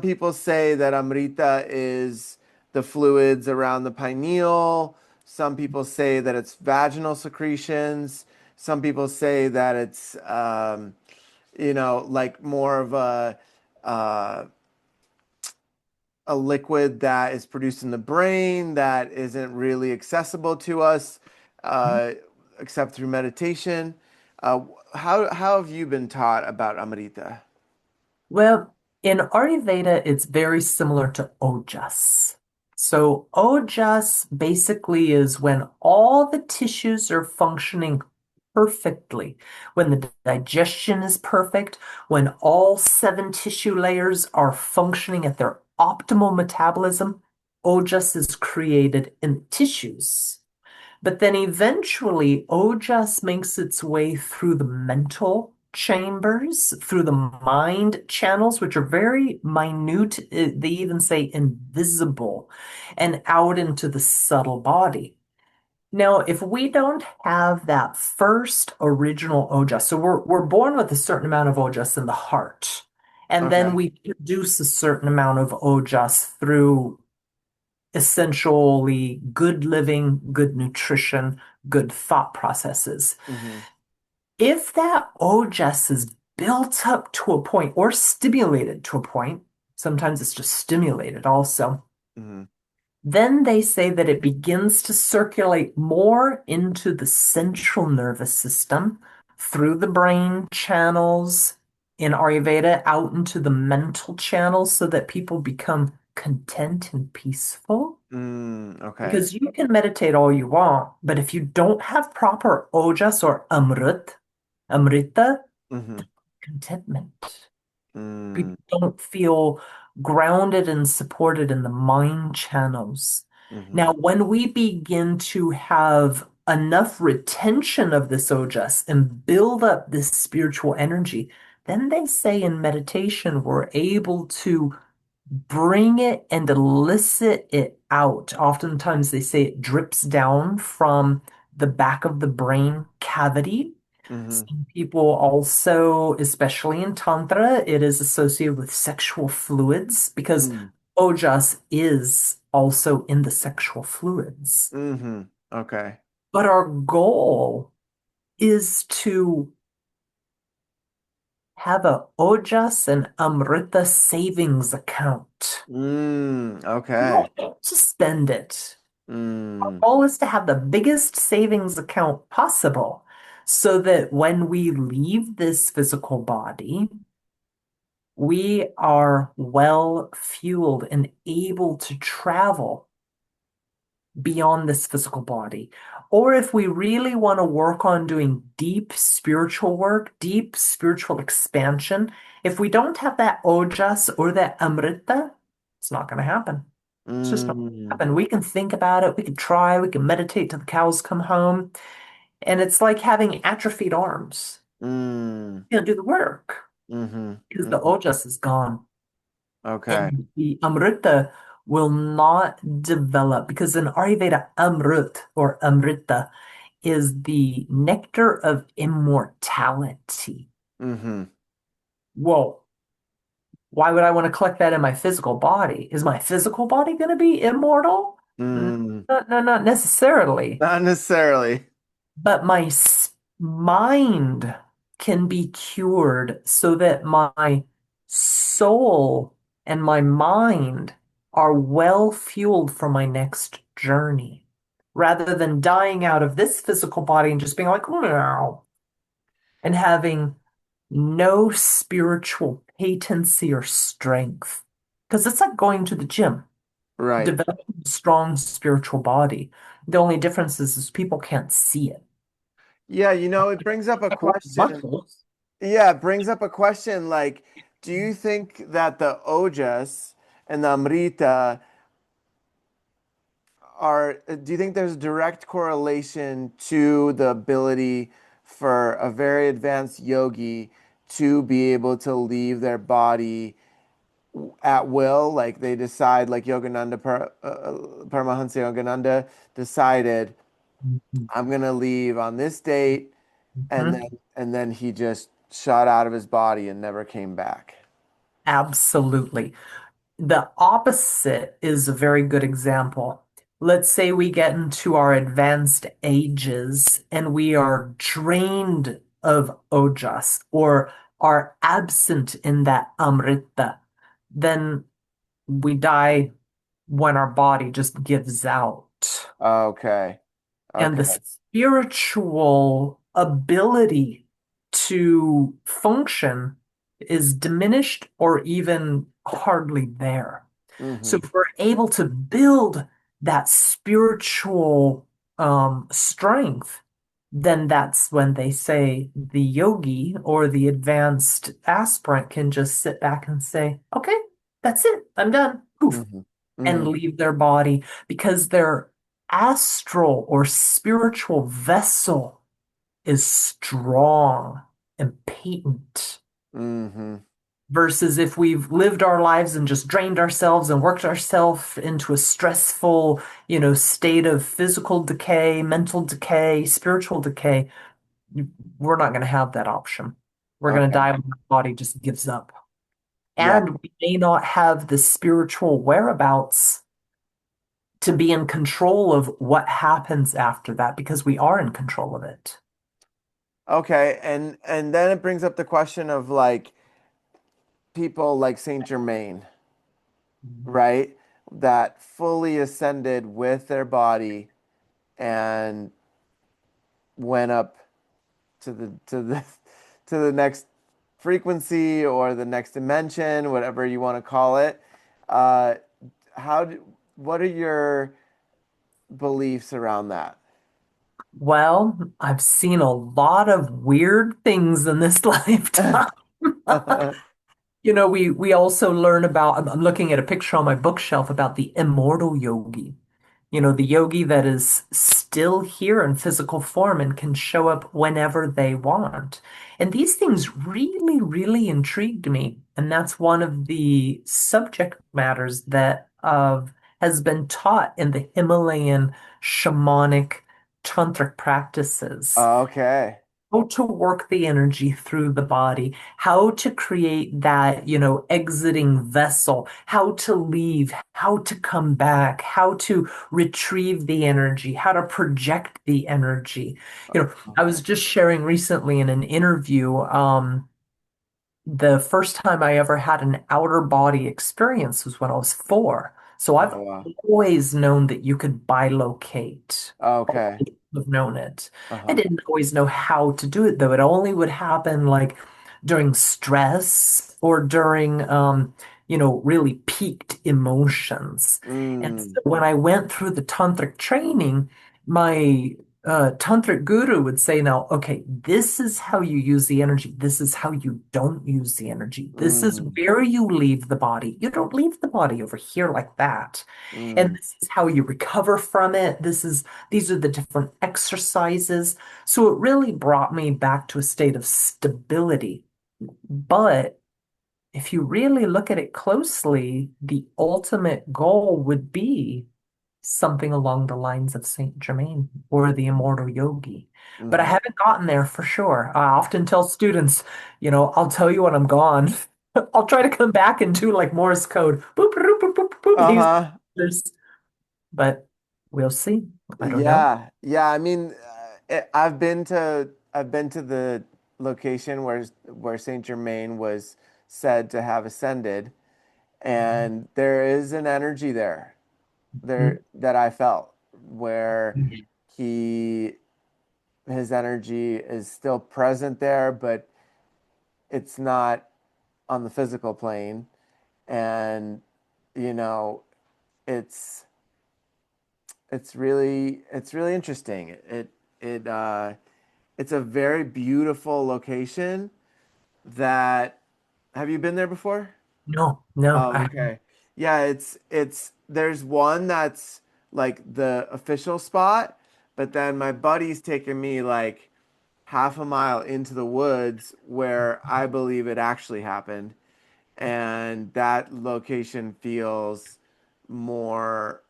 people say that Amrita is the fluids around the pineal. Some people say that it's vaginal secretions. Some people say that it's like more of uh, a liquid that is produced in the brain that isn't really accessible to us uh, except through meditation. Uh, how have you been taught about Amrita? Well, in Ayurveda, it's very similar to Ojas. So, Ojas basically is when all the tissues are functioning perfectly, when the digestion is perfect, when all seven tissue layers are functioning at their optimal metabolism, Ojas is created in the tissues. But then eventually, Ojas makes its way through the mental chambers, through the mind channels, which are very minute. They even say invisible, and out into the subtle body. Now, if we don't have that first original Ojas, so we're born with a certain amount of Ojas in the heart. And then Okay. we produce a certain amount of ojas through essentially good living, good nutrition, good thought processes. Mm-hmm. If that ojas is built up to a point or stimulated to a point, sometimes it's just stimulated also, Mm-hmm. then they say that it begins to circulate more into the central nervous system through the brain channels in Ayurveda out into the mental channels so that people become content and peaceful. Okay. Because you can meditate all you want, but if you don't have proper ojas or amrita, Mm-hmm. contentment. Mm, People don't feel grounded and supported in the mind channels. mm-hmm. Now, when we begin to have enough retention of this ojas and build up this spiritual energy, then they say in meditation, we're able to bring it and elicit it out. Oftentimes, they say it drips down from the back of the brain cavity. Mm-hmm. Some people also, especially in Tantra, it is associated with sexual fluids because Mm, Ojas is also in the sexual fluids. mm-hmm. Okay. But our goal is to have a Ojas and Amrita savings account. We Okay. don't have to spend it. Our Mm, goal is to have the biggest savings account possible so that when we leave this physical body, we are well fueled and able to travel beyond this physical body. Or if we really want to work on doing deep spiritual work, deep spiritual expansion, if we don't have that ojas or that amrita, it's not going to happen. It's just not going to mm, happen. We can think about it, we can try, we can meditate till the cows come home. And it's like having atrophied arms. mm, You know, do the work mm-hmm. because the Mm-hmm. ojas is gone. Okay. And the Amrita will not develop because in Ayurveda, Amrit or Amrita is the nectar of immortality. Mm-hmm. Whoa, why would I want to collect that in my physical body? Is my physical body going to be immortal? No, Mm, not necessarily. not necessarily. But my mind can be cured so that my soul and my mind are well fueled for my next journey rather than dying out of this physical body and just being like, "Meow," and having no spiritual patency or strength. Because it's like going to the gym, Right. developing a strong spiritual body. The only difference is people can't see it. Yeah, it brings up a question. Muscles. Yeah, it brings up a question like, do you think that the Ojas and the Amrita do you think there's a direct correlation to the ability for a very advanced yogi to be able to leave their body at will? Like they decide, like Paramahansa Yogananda decided, Mhm. I'm gonna leave on this date, and Mhm. then he just shot out of his body and never came back. Absolutely. The opposite is a very good example. Let's say we get into our advanced ages and we are drained of ojas or are absent in that amrita, then we die when our body just gives out. Okay. And the Okay. spiritual ability to function is diminished or even hardly there. So Mm-hmm. if we're able to build that spiritual strength, then that's when they say the yogi or the advanced aspirant can just sit back and say, okay, that's it, I'm done. Poof, Mm-hmm. and Mm-hmm. leave their body because their astral or spiritual vessel is strong and patent. Mm-hmm. Versus if we've lived our lives and just drained ourselves and worked ourselves into a stressful, state of physical decay, mental decay, spiritual decay, we're not going to have that option. We're going to Okay. die when our body just gives up. Yeah. And we may not have the spiritual whereabouts to be in control of what happens after that because we are in control of it. Okay. And then it brings up the question of like people like Saint Germain, right? That fully ascended with their body and went up to the to the next frequency or the next dimension, whatever you want to call it. Uh, what are your beliefs around that? Well, I've seen a lot of weird things in this lifetime. We also learn about, I'm looking at a picture on my bookshelf about the immortal yogi. The yogi that is still here in physical form and can show up whenever they want. And these things really, really intrigued me. And that's one of the subject matters that has been taught in the Himalayan shamanic tantric practices, Okay. how to work the energy through the body, how to create that, exiting vessel, how to leave, how to come back, how to retrieve the energy, how to project the energy. I was just sharing recently in an interview, the first time I ever had an outer body experience was when I was 4. So I've Oh, wow. always known that you could bilocate. Okay. Always have known it. I Uh-huh. didn't always know how to do it though. It only would happen like during stress or during really peaked emotions. And Mm, so when I went through the tantric training, my tantric guru would say, now, okay, this is how you use the energy. This is how you don't use the energy. This is mm, where you leave the body. You don't leave the body over here like that. And mm, this is how you recover from it. These are the different exercises. So it really brought me back to a state of stability. But if you really look at it closely, the ultimate goal would be something along the lines of Saint Germain or the immortal yogi. But I mm. haven't gotten there for sure. I often tell students, I'll tell you when I'm gone. I'll try to come back and do like Morse code. Boop, boop, boop, boop, boop, these, Uh-huh. but we'll see. I don't know. Yeah. Yeah. I mean, I've been to the location where Saint Germain was said to have ascended, and there is an energy there that I felt where he his energy is still present there, but it's not on the physical plane. And you know, it's it's really interesting. It's a very beautiful location that have you been there before? No, no, Oh, okay. Yeah, it's there's one that's like the official spot, but then my buddy's taken me like half a mile into the woods where I believe it actually happened, and that location feels more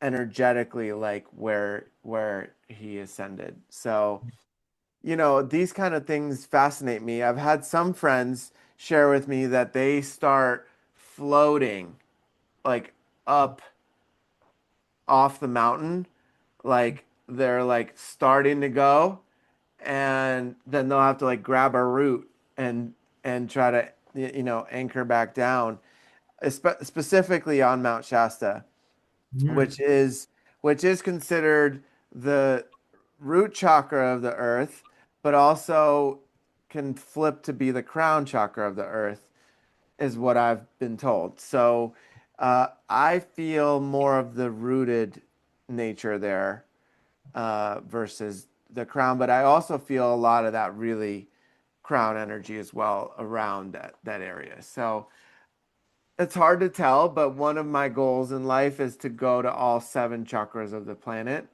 energetically like where he ascended. So, these kind of things fascinate me. I've had some friends share with me that they start floating like up off the mountain, like they're like starting to go, and then they'll have to like grab a root and try to anchor back down, specifically on Mount Shasta, Mm, which is which is considered the root chakra of the earth, but also can flip to be the crown chakra of the earth, is what I've been told. So I feel more of the rooted nature there versus the crown, but I also feel a lot of that really crown energy as well around that area. So it's hard to tell, but one of my goals in life is to go to all 7 chakras of the planet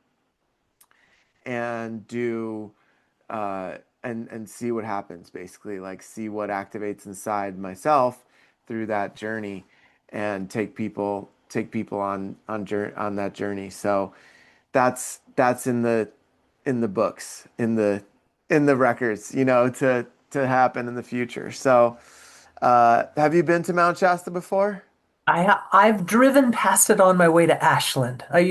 and do and see what happens, basically, like see what activates inside myself through that journey and take people on that journey. So that's in the books, in the records, to happen in the future. So Have you been to Mount Shasta before? I've driven past it on my way to Ashland. I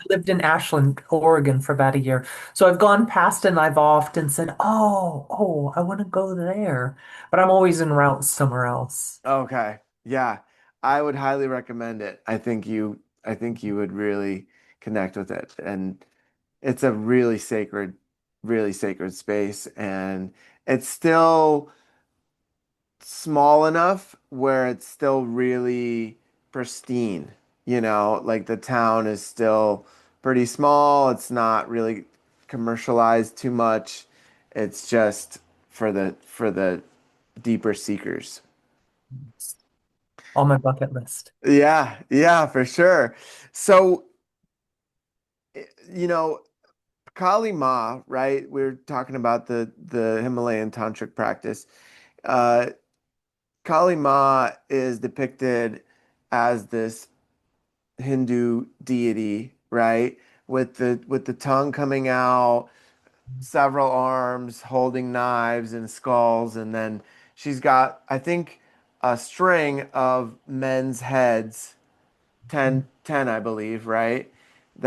lived in Ashland, Oregon for about a year. So I've gone past it and I've often said, "Oh, I want to go there." But I'm always en route somewhere else. Okay. Yeah. I would highly recommend it. I think you would really connect with it. And it's a really sacred space. And it's still small enough where it's still really pristine. You know, like the town is still pretty small. It's not really commercialized too much. It's just for the deeper seekers. It's on my bucket list. Yeah, yeah, for sure. So, you know, Kali Ma, right? We're talking about the Himalayan tantric practice. Uh, Kali Ma is depicted as this Hindu deity, right? With the tongue coming out, several arms holding knives and skulls, and then she's got, I think, a string of men's heads, 10, I believe, right?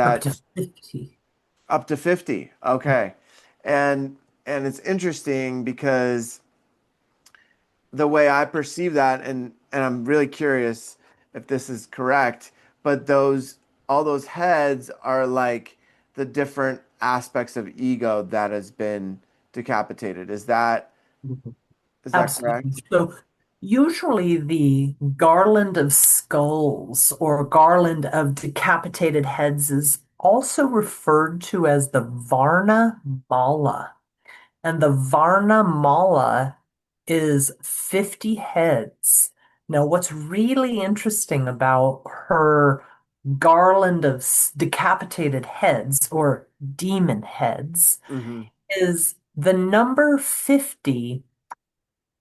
Up to That 50. up to 50. Okay. And it's interesting because the way I perceive that, and I'm really curious if this is correct, but those all those heads are like the different aspects of ego that has been decapitated. Is that Absolutely. correct? So usually the garland of skulls or garland of decapitated heads is also referred to as the Varna Mala. And the Varna Mala is 50 heads. Now, what's really interesting about her garland of decapitated heads or demon heads Mm-hmm. is the number 50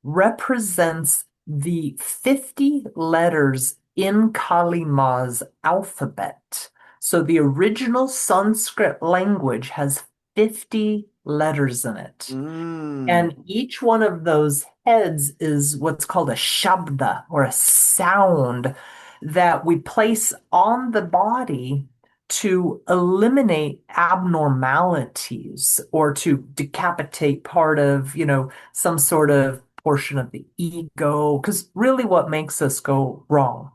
represents the 50 letters in Kali Ma's alphabet. So the original Sanskrit language has 50 letters in it. Mm. And each one of those heads is what's called a shabda or a sound that we place on the body to eliminate abnormalities or to decapitate part of, some sort of portion of the ego. Because really, what makes us go wrong?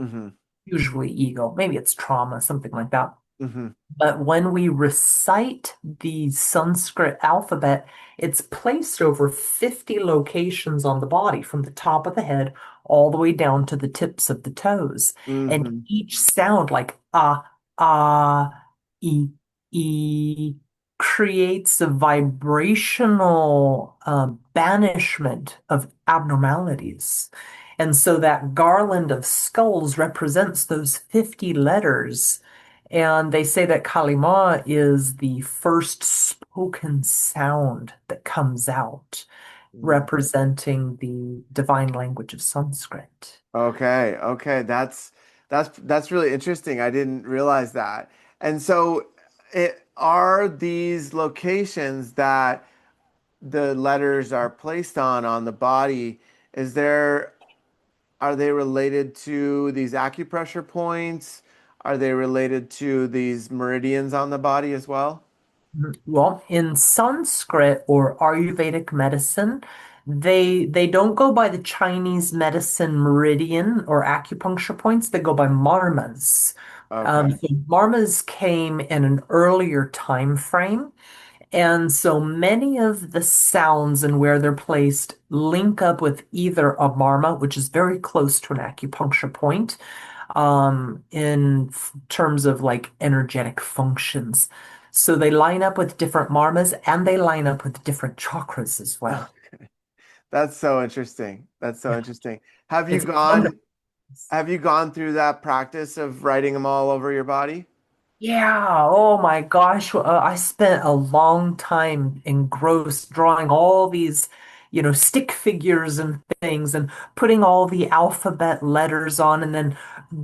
Mm-hmm. Usually, ego. Maybe it's trauma, something like that. Mm-hmm. But when we recite the Sanskrit alphabet, it's placed over 50 locations on the body, from the top of the head all the way down to the tips of the toes. And Mm-hmm. each sound, like ah, e, e, creates a vibrational banishment of abnormalities. And so that garland of skulls represents those 50 letters, and they say that Kalima is the first spoken sound that comes out, Mm. representing the divine language of Sanskrit. Okay, okay, that's really interesting. I didn't realize that. And so, it are these locations that the letters are placed on the body, is there are they related to these acupressure points? Are they related to these meridians on the body as well? Well, in Sanskrit or Ayurvedic medicine, they don't go by the Chinese medicine meridian or acupuncture points. They go by marmas. Okay. So marmas came in an earlier time frame. And so many of the sounds and where they're placed link up with either a marma, which is very close to an acupuncture point, in terms of like energetic functions. So they line up with different marmas and they line up with different chakras as well. That's so interesting. That's so Yeah, interesting. it's wonderful. Have you gone through that practice of writing them all over your body? Yeah, oh my gosh. I spent a long time engrossed drawing all these. stick figures and things and putting all the alphabet letters on and then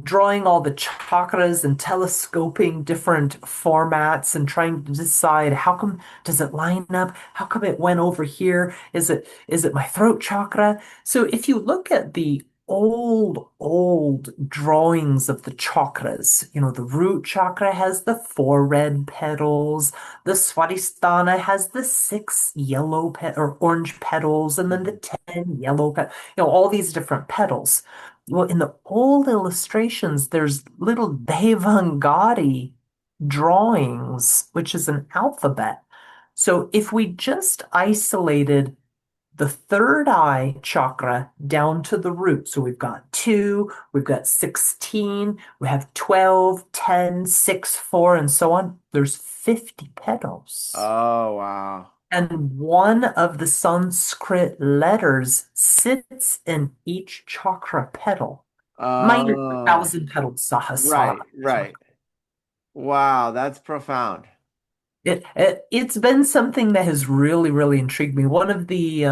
drawing all the chakras and telescoping different formats and trying to decide how come does it line up? How come it went over here? Is it my throat chakra? So if you look at the old drawings of the chakras, the root chakra has the four red petals, the Swadhisthana has the six yellow or orange petals, and then the Mhm. 10 yellow petals, all these different petals. Well, in the old illustrations, there's little Devangari drawings, which is an alphabet. So if we just isolated the third eye chakra down to the root, so we've got 2, we've got 16, we have 12, 10, 6, 4, and so on. There's 50 petals. Oh, wow. And one of the Sanskrit letters sits in each chakra petal. Minus the Oh, thousand petaled Sahasrara. right, right. Wow, that's profound. It's been something that has really, really intrigued me. One of the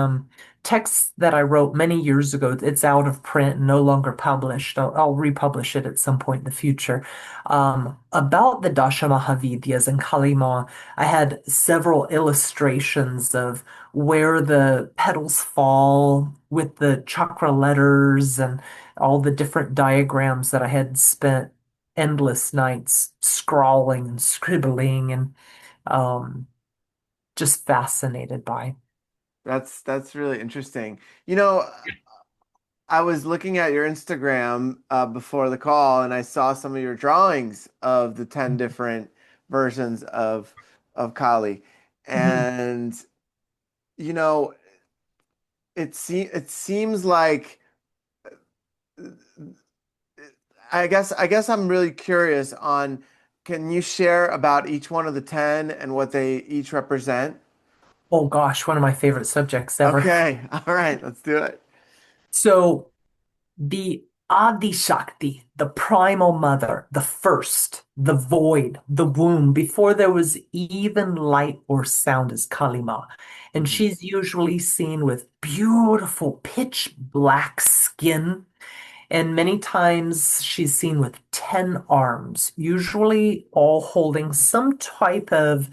texts that I wrote many years ago, it's out of print, no longer published. I'll republish it at some point in the future. About the Dasha Mahavidyas and Kalima, I had several illustrations of where the petals fall with the chakra letters and all the different diagrams that I had spent endless nights scrawling and scribbling and um, just fascinated by. That's really interesting. You know, I was looking at your Instagram before the call, and I saw some of your drawings of the 10 different versions of Kali. Mhm. And you know, it seems like I guess I'm really curious on, can you share about each one of the 10 and what they each represent? Oh gosh, one of my favorite subjects ever. Okay. All right, let's do it. So the Adi Shakti, the primal mother, the first, the void, the womb, before there was even light or sound is Kalima. And Hmm. she's usually seen with beautiful pitch black skin. And many times she's seen with 10 arms, usually all holding some type of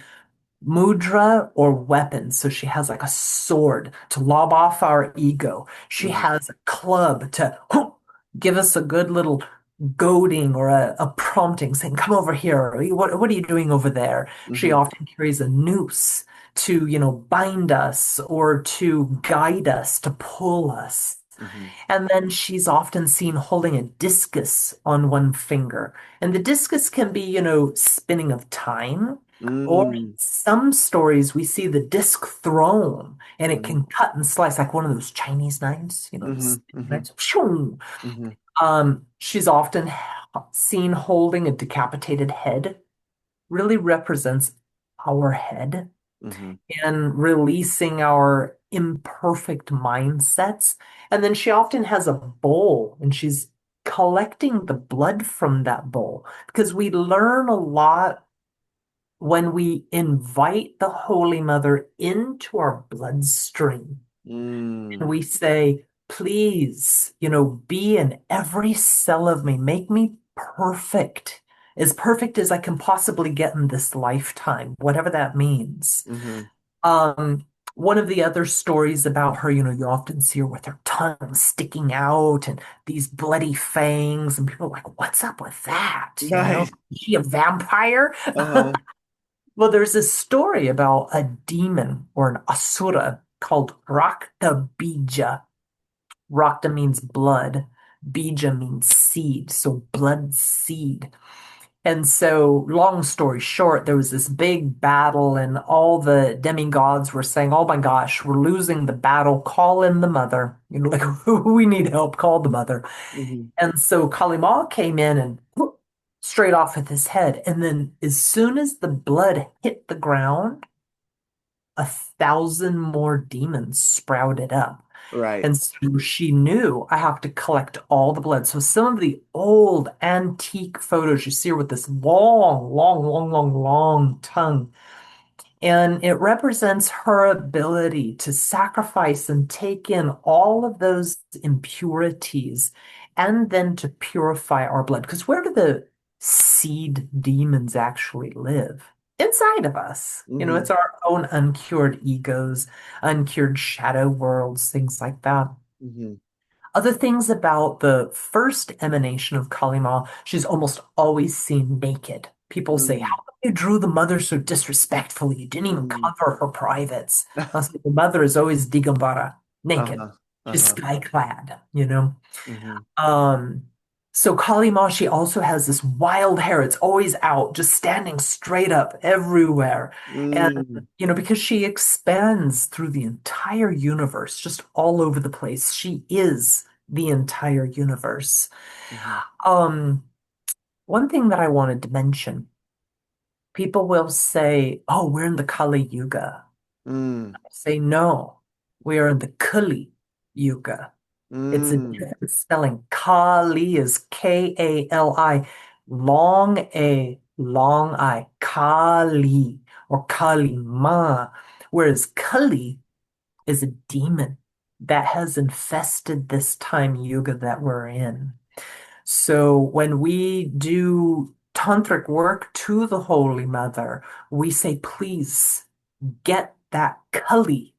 mudra or weapon. So she has like a sword to lob off our ego. She Hmm. has a club to give us a good little goading or a prompting saying, come over here. What are you doing over there? She Hmm. often carries a noose to, bind us or to guide us, to pull us. Hmm. And then she's often seen holding a discus on one finger. And the discus can be, spinning of time. Or in Mm. some stories, we see the disc thrown and it Hmm. can cut and slice like one of those Chinese knives, the Hmm. spinning Hmm. knives. Pshoo! Hmm. She's often seen holding a decapitated head, really represents our head Hmm. and releasing our imperfect mindsets. And then she often has a bowl and she's collecting the blood from that bowl because we learn a lot when we invite the Holy Mother into our bloodstream. And Mm. we say, please, be in every cell of me, make me perfect as I can possibly get in this lifetime, whatever that means. Hmm. Um, One of the other stories about her, you often see her with her tongue sticking out and these bloody fangs, and people are like, what's up with that? Right. Is she a vampire? Uh-huh. Well, there's this story about a demon or an asura called Rakta Bija. Rakta means blood, Bija means seed, so blood seed. And so, long story short, there was this big battle, and all the demigods were saying, oh my gosh, we're losing the battle. Call in the mother. Like, we need help. Call the mother. Hmm. And so, Kalima came in and whoop, straight off with his head. And then, as soon as the blood hit the ground, 1,000 more demons sprouted up. Right. And so she knew I have to collect all the blood. So some of the old antique photos you see her with this long, long, long, long, long tongue. And it represents her ability to sacrifice and take in all of those impurities and then to purify our blood. Because where do the seed demons actually live? Inside of us. Mm-hmm. It's our own uncured egos, uncured shadow worlds, things like that. Mm-hmm. Other things about the first emanation of Kali Ma, she's almost always seen naked. People say, how Mm. come you drew the mother so disrespectfully? You didn't even Mm. cover her privates. I was like, the mother is always Digambara, naked. Uh-huh. She's Uh-huh. sky clad. Mm-hmm. Um, so Kali Ma, she also has this wild hair. It's always out, just standing straight up everywhere. And, Mm. because she expands through the entire universe, just all over the place. She is the entire universe. Mm-hmm. Um, One thing that I wanted to mention, people will say, oh, we're in the Kali Yuga. Mm. I say, no, we are in the Kali Yuga. It's a Mm. different spelling. Kali is Kali. Long A, long I. Kali or Kali Ma. Whereas Kali is a demon that has infested this time yuga that we're in. So when we do tantric work to the Holy Mother, we say, please get that Kali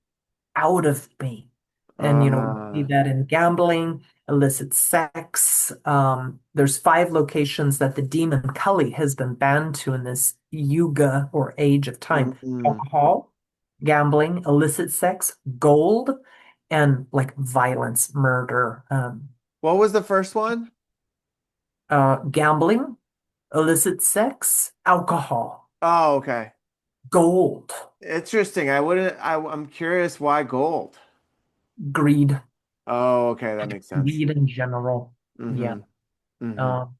out of me. And we see Uh, that in gambling, illicit sex. There's 5 locations that the demon Kali has been banned to in this yuga or age of time. mm. Alcohol, gambling, illicit sex, gold, and like violence, murder, What was the first one? gambling, illicit sex, alcohol, Oh, okay. gold, Interesting. I'm curious why gold. greed, Oh, okay, that makes sense. greed in general. Yeah. Mm-hmm. Mm-hmm. Um,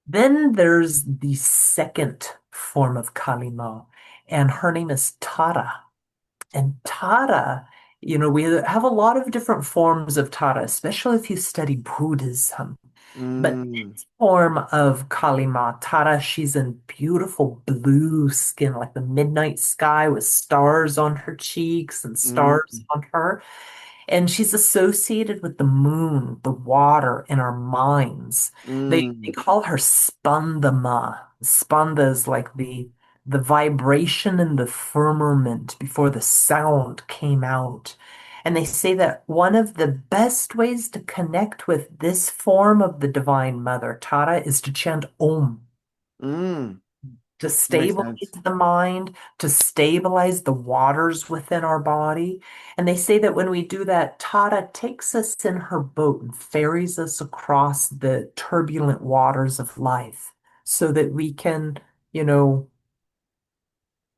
Then there's the second form of Kalima, and her name is Tara. And Tara, we have a lot of different forms of Tara, especially if you study Buddhism. But Mm. this form of Kalima, Tara, she's in beautiful blue skin, like the midnight sky with stars on her cheeks and stars Mm. on her. And she's associated with the moon, the water, and our minds. They Mm. call her Spandama. Spanda is like the vibration in the firmament before the sound came out. And they say that one of the best ways to connect with this form of the Divine Mother, Tara, is to chant Om Mm. to Makes stabilize sense. the mind, to stabilize the waters within our body. And they say that when we do that, Tara takes us in her boat and ferries us across the turbulent waters of life so that we can, you know,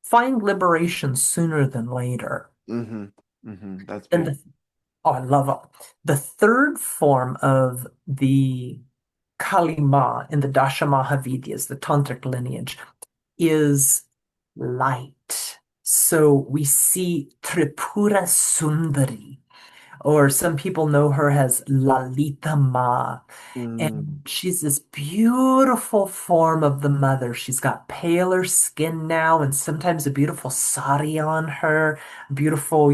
find liberation sooner than later. Mm-hmm. Mm-hmm. That's And beautiful. oh, I love it. The third form of the Kalima in the Dashamahavidyas, the tantric lineage, is light. So we see Tripura Sundari, or some people know her as Lalita Ma. Mm. And she's this beautiful form of the mother. She's got paler skin now, and sometimes a beautiful sari on her, beautiful,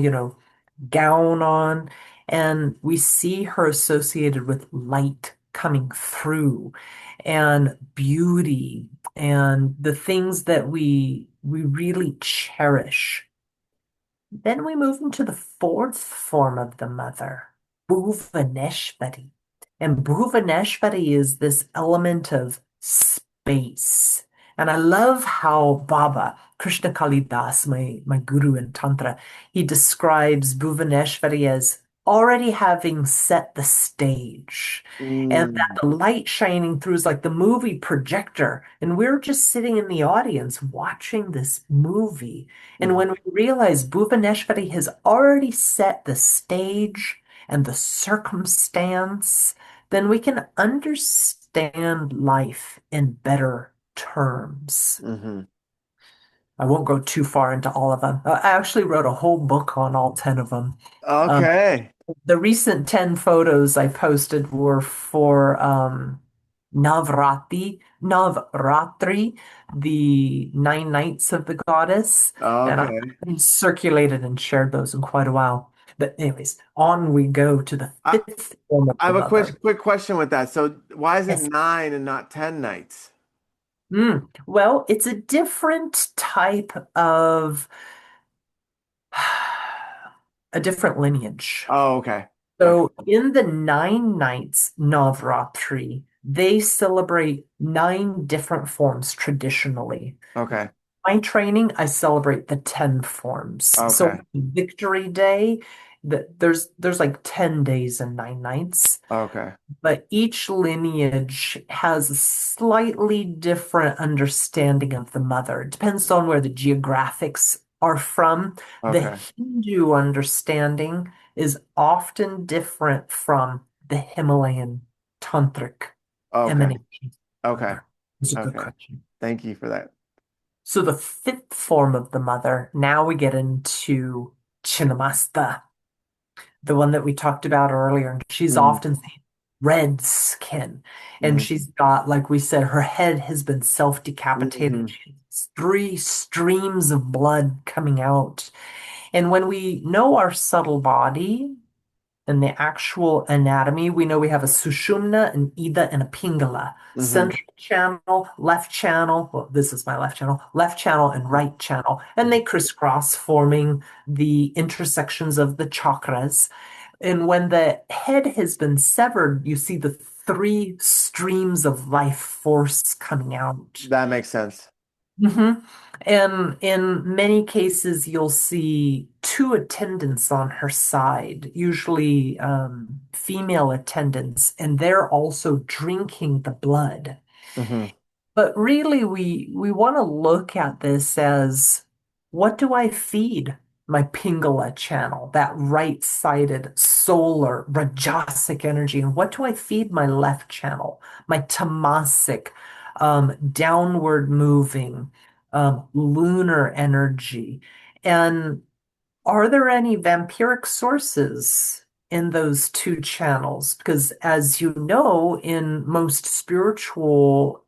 gown on. And we see her associated with light coming through and beauty and the things that we really cherish. Then we move into the fourth form of the mother, Bhuvaneshwari. And Bhuvaneshwari is this element of space. And I love how Baba, Krishna Kalidas, my guru in Tantra, he describes Bhuvaneshwari as already having set the stage. And that Mm. the light shining through is like the movie projector. And we're just sitting in the audience watching this movie. And Mm-hmm. when we realize Bhuvaneshwari has already set the stage and the circumstance, then we can understand life in better terms. Mm-hmm. I won't go too far into all of them. I actually wrote a whole book on all 10 of them. Um, Okay. the recent 10 photos I posted were for Navratri, the 9 nights of the goddess. And I Okay. haven't circulated and shared those in quite a while. But anyways, on we go to the I, fifth form of I the have a mother. quick question with that. So why is it Yes. 9 and not 10 nights? Well, it's a different type of a different lineage. Oh, okay. Okay. So in the 9 nights Navratri, they celebrate 9 different forms traditionally. Okay. My training, I celebrate the 10 forms. So Okay. Victory Day, there's like 10 days and 9 nights, Okay. but each lineage has a slightly different understanding of the mother. It depends on where the geographics are from. The Okay. Hindu understanding is often different from the Himalayan tantric Okay. emanation. Okay. Mother. It's a good Okay. question. Thank you for that. So the fifth form of the mother, now we get into Chinnamasta, the one that we talked about earlier. And she's Mm, often seen red skin. And mm, she's got, like we said, her head has been self-decapitated. mhm, She has 3 streams of blood coming out. And when we know our subtle body, in the actual anatomy, we know we have a sushumna, an ida, and a pingala. mhm, Central channel, left channel. Well, this is my left channel, and right channel. And mhm. they crisscross, forming the intersections of the chakras. And when the head has been severed, you see the 3 streams of life force coming out. That makes sense. hmm And in many cases, you'll see 2 attendants on her side, usually female attendants, and they're also drinking the blood. Hmm. But really, we want to look at this as, what do I feed my Pingala channel, that right-sided solar Rajasic energy, and what do I feed my left channel, my Tamasic, downward moving, lunar energy, and are there any vampiric sources in those 2 channels? Because, as you know, in most spiritual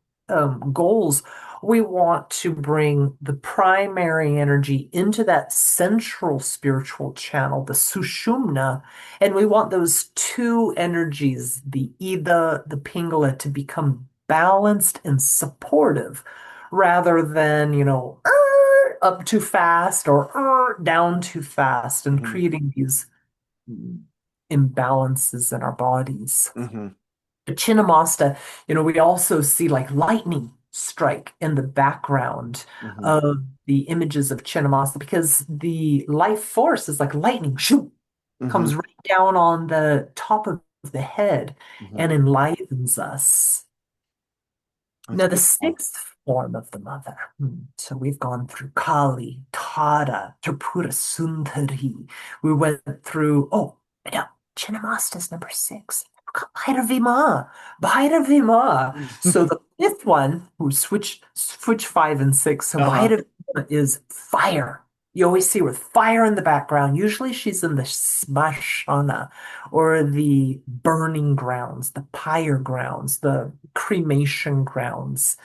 goals, we want to bring the primary energy into that central spiritual channel, the Sushumna, and we want those 2 energies, the Ida, the Pingala, to become balanced and supportive rather than, up too fast or down too fast and Hmm. creating these imbalances in our bodies. Hmm. But Chinnamasta, we also see like lightning strike in the background Hmm. of the images of Chinnamasta because the life force is like lightning, shoot, Hmm. comes right down on the top of the head Hmm. and enlivens us. That's Now, the beautiful. sixth form of the mother. So we've gone through Kali, Tara, Tripura Sundari. We went through, yeah, Chinnamasta's number 6. Bhairavima, Bhairavima. So the fifth one, who switch 5 and 6. So Uh-huh. Bhairavima is fire. You always see her with fire in the background. Usually she's in the smashana or the burning grounds, the pyre grounds, the cremation grounds.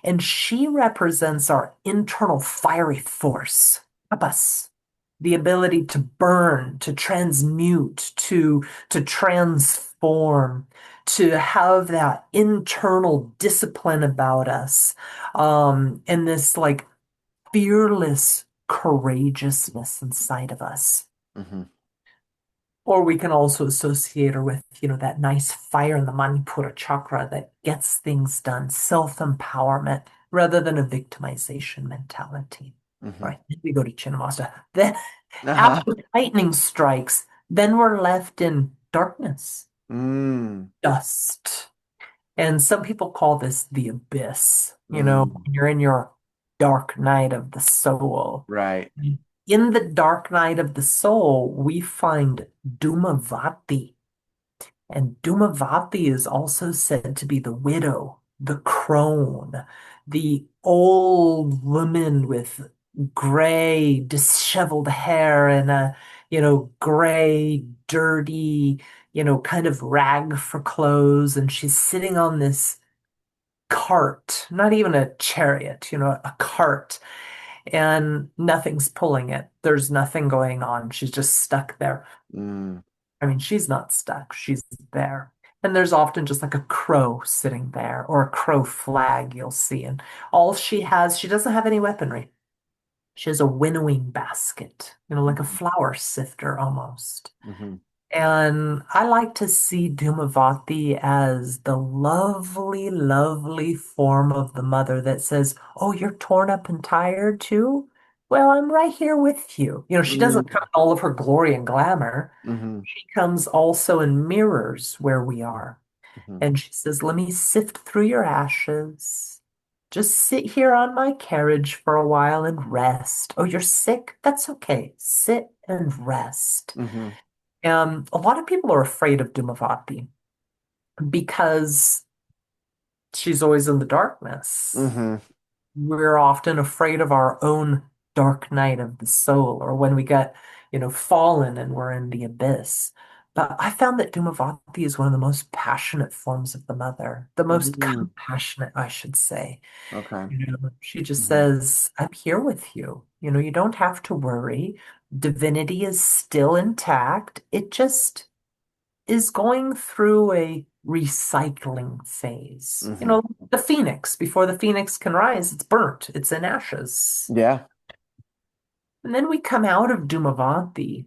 And she represents our internal fiery force, tapas, the ability to burn, to transmute, to transform, to have that internal discipline about us, and this like fearless courageousness inside of us. Hmm. Or we can also associate her with, that nice fire in the Manipura chakra that gets things done, self-empowerment rather than a victimization mentality. All Hmm. right, then we go to Chinnamasta. Then Uh-huh. after lightning strikes, then we're left in darkness, Mm. dust. And some people call this the abyss. Mm. When you're in your dark night of the soul. Right. In the dark night of the soul, we find Dhumavati. And Dhumavati is also said to be the widow, the crone, the old woman with gray, disheveled hair and a, gray, dirty, kind of rag for clothes. And she's sitting on this cart, not even a chariot, a cart, and nothing's pulling it. There's nothing going on. She's just stuck there. Mm. I mean, she's not stuck, she's there. And there's often just like a crow sitting there or a crow flag you'll see. And all she has, she doesn't have any weaponry. She has a winnowing basket, like a Mhm. flour sifter almost. Mhm. And I like to see Dhumavati as the lovely, lovely form of the mother that says, "Oh, you're torn up and tired too? Well, I'm right here with you." She doesn't come Mhm. in all of her glory and glamour. Mhm. She comes also and mirrors where we are. Mhm. And she says, "Let me sift through your ashes. Just sit here on my carriage for a while and rest. Oh, you're sick? That's okay. Sit and rest." Mhm. A lot of people are afraid of Dhumavati because she's always in the darkness. Mhm. We're often afraid of our own dark night of the soul, or when we get, fallen and we're in the abyss. But I found that Dhumavati is one of the most passionate forms of the mother, the most Mhm. compassionate, I should say. Okay. She just Mhm. says, "I'm here with you. You don't have to worry. Divinity is still intact. It just is going through a recycling phase. Mhm. The phoenix, before the phoenix can rise, it's burnt, it's in ashes." Yeah. And then we come out of Dhumavanti,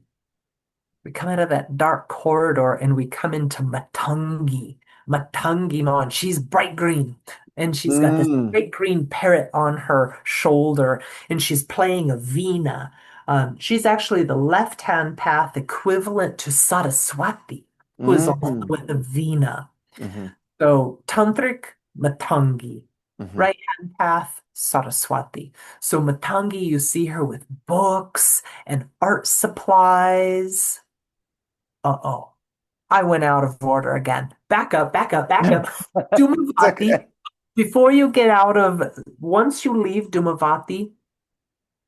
we come out of that dark corridor and we come into Matangi. Matangi Mon, she's bright green. And she's got this Mm. big green parrot on her shoulder, and she's playing a veena. She's actually the left-hand path equivalent to Saraswati, who is also Mhm. with the veena. Mhm. So tantric, Matangi. Mhm. Right hand path, Saraswati. So Matangi, you see her with books and art supplies. Uh-oh. I went out of order again. Back up, back up, back up. It's Dumavati, okay. before you get out of, once you leave Dumavati,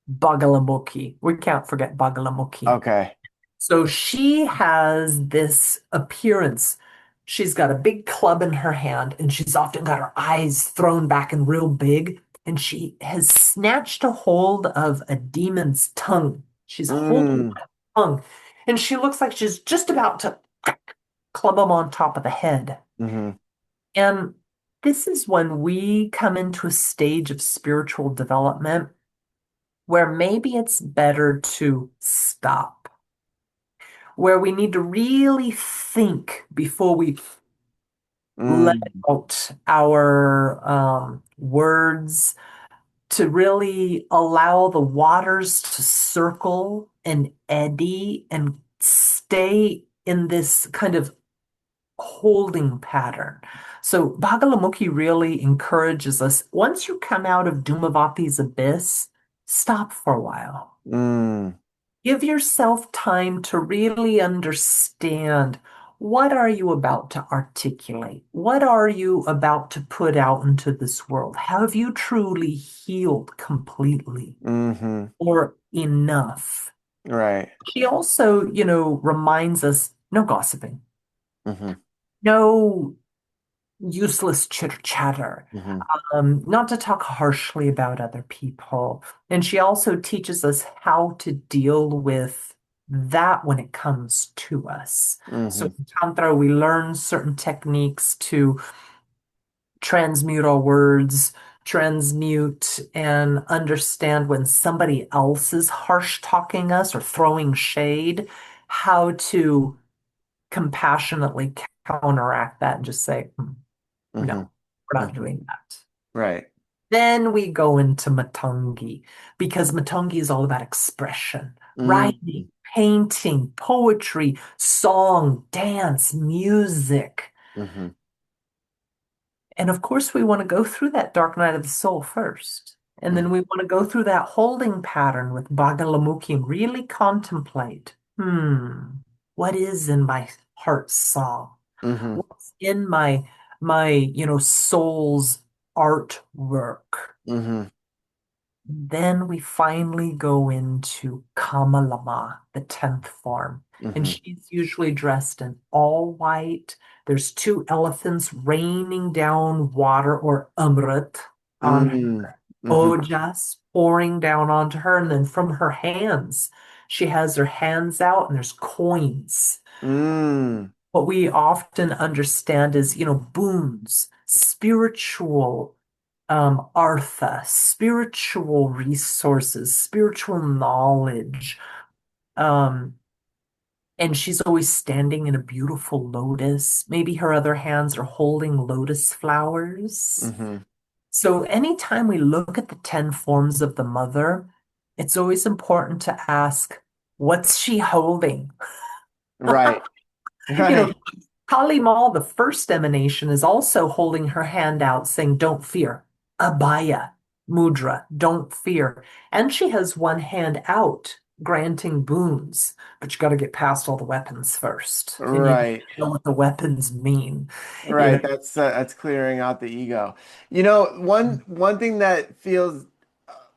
Bagalamukhi. We can't forget Bagalamukhi. Okay. So she has this appearance. She's got a big club in her hand, and she's often got her eyes thrown back and real big. And she has snatched a hold of a demon's tongue. She's holding Mm. the tongue, and she looks like she's just about to club him on top of the head. Mhm. And this is when we come into a stage of spiritual development where maybe it's better to stop, where we need to really think before we let Mm. out our words, to really allow the waters to circle and eddy and stay in this kind of holding pattern. So Bagalamukhi really encourages us, once you come out of Dhumavati's abyss, stop for a while. Mm. Give yourself time to really understand, what are you about to articulate? What are you about to put out into this world? Have you truly healed completely Mhm. or enough? Right. She also, reminds us, no gossiping, Mhm. no useless chitter chatter, Mhm. not to talk harshly about other people. And she also teaches us how to deal with that when it comes to us. So Mhm. in Tantra, we learn certain techniques to transmute our words, transmute and understand when somebody else is harsh talking us or throwing shade, how to compassionately counteract that and just say, Mhm. no, we're not Mhm. doing that." Right. Then we go into Matangi because Matangi is all about expression, writing, Mhm. painting, poetry, song, dance, music. Mhm. And of course, we want to go through that dark night of the soul first. And then Mhm. we want to go through that holding pattern with Bagalamukhi and really contemplate, what is in my heart's song? Mhm. What's in my soul's artwork? Mhm. Then we finally go into Kamalama, the 10th form. And Mm-hmm. she's usually dressed in all white. There's two elephants raining down water or Amrit on her. Mm. Mm-hmm. Ojas pouring down onto her. And then from her hands, she has her hands out and there's coins. Mm. What we often understand is, boons, spiritual artha, spiritual resources, spiritual knowledge. Um, and she's always standing in a beautiful lotus. Maybe her other hands are holding lotus flowers. Mm-hmm. So anytime we look at the 10 forms of the mother, it's always important to ask, what's she holding? Right. You know, Right. Kali Mal, the first emanation, is also holding her hand out saying, don't fear. Abhaya, mudra, don't fear. And she has one hand out granting boons, but you got to get past all the weapons first. And you Right. know what the weapons mean. You know, Right. That's clearing out the ego. You know, one thing that feels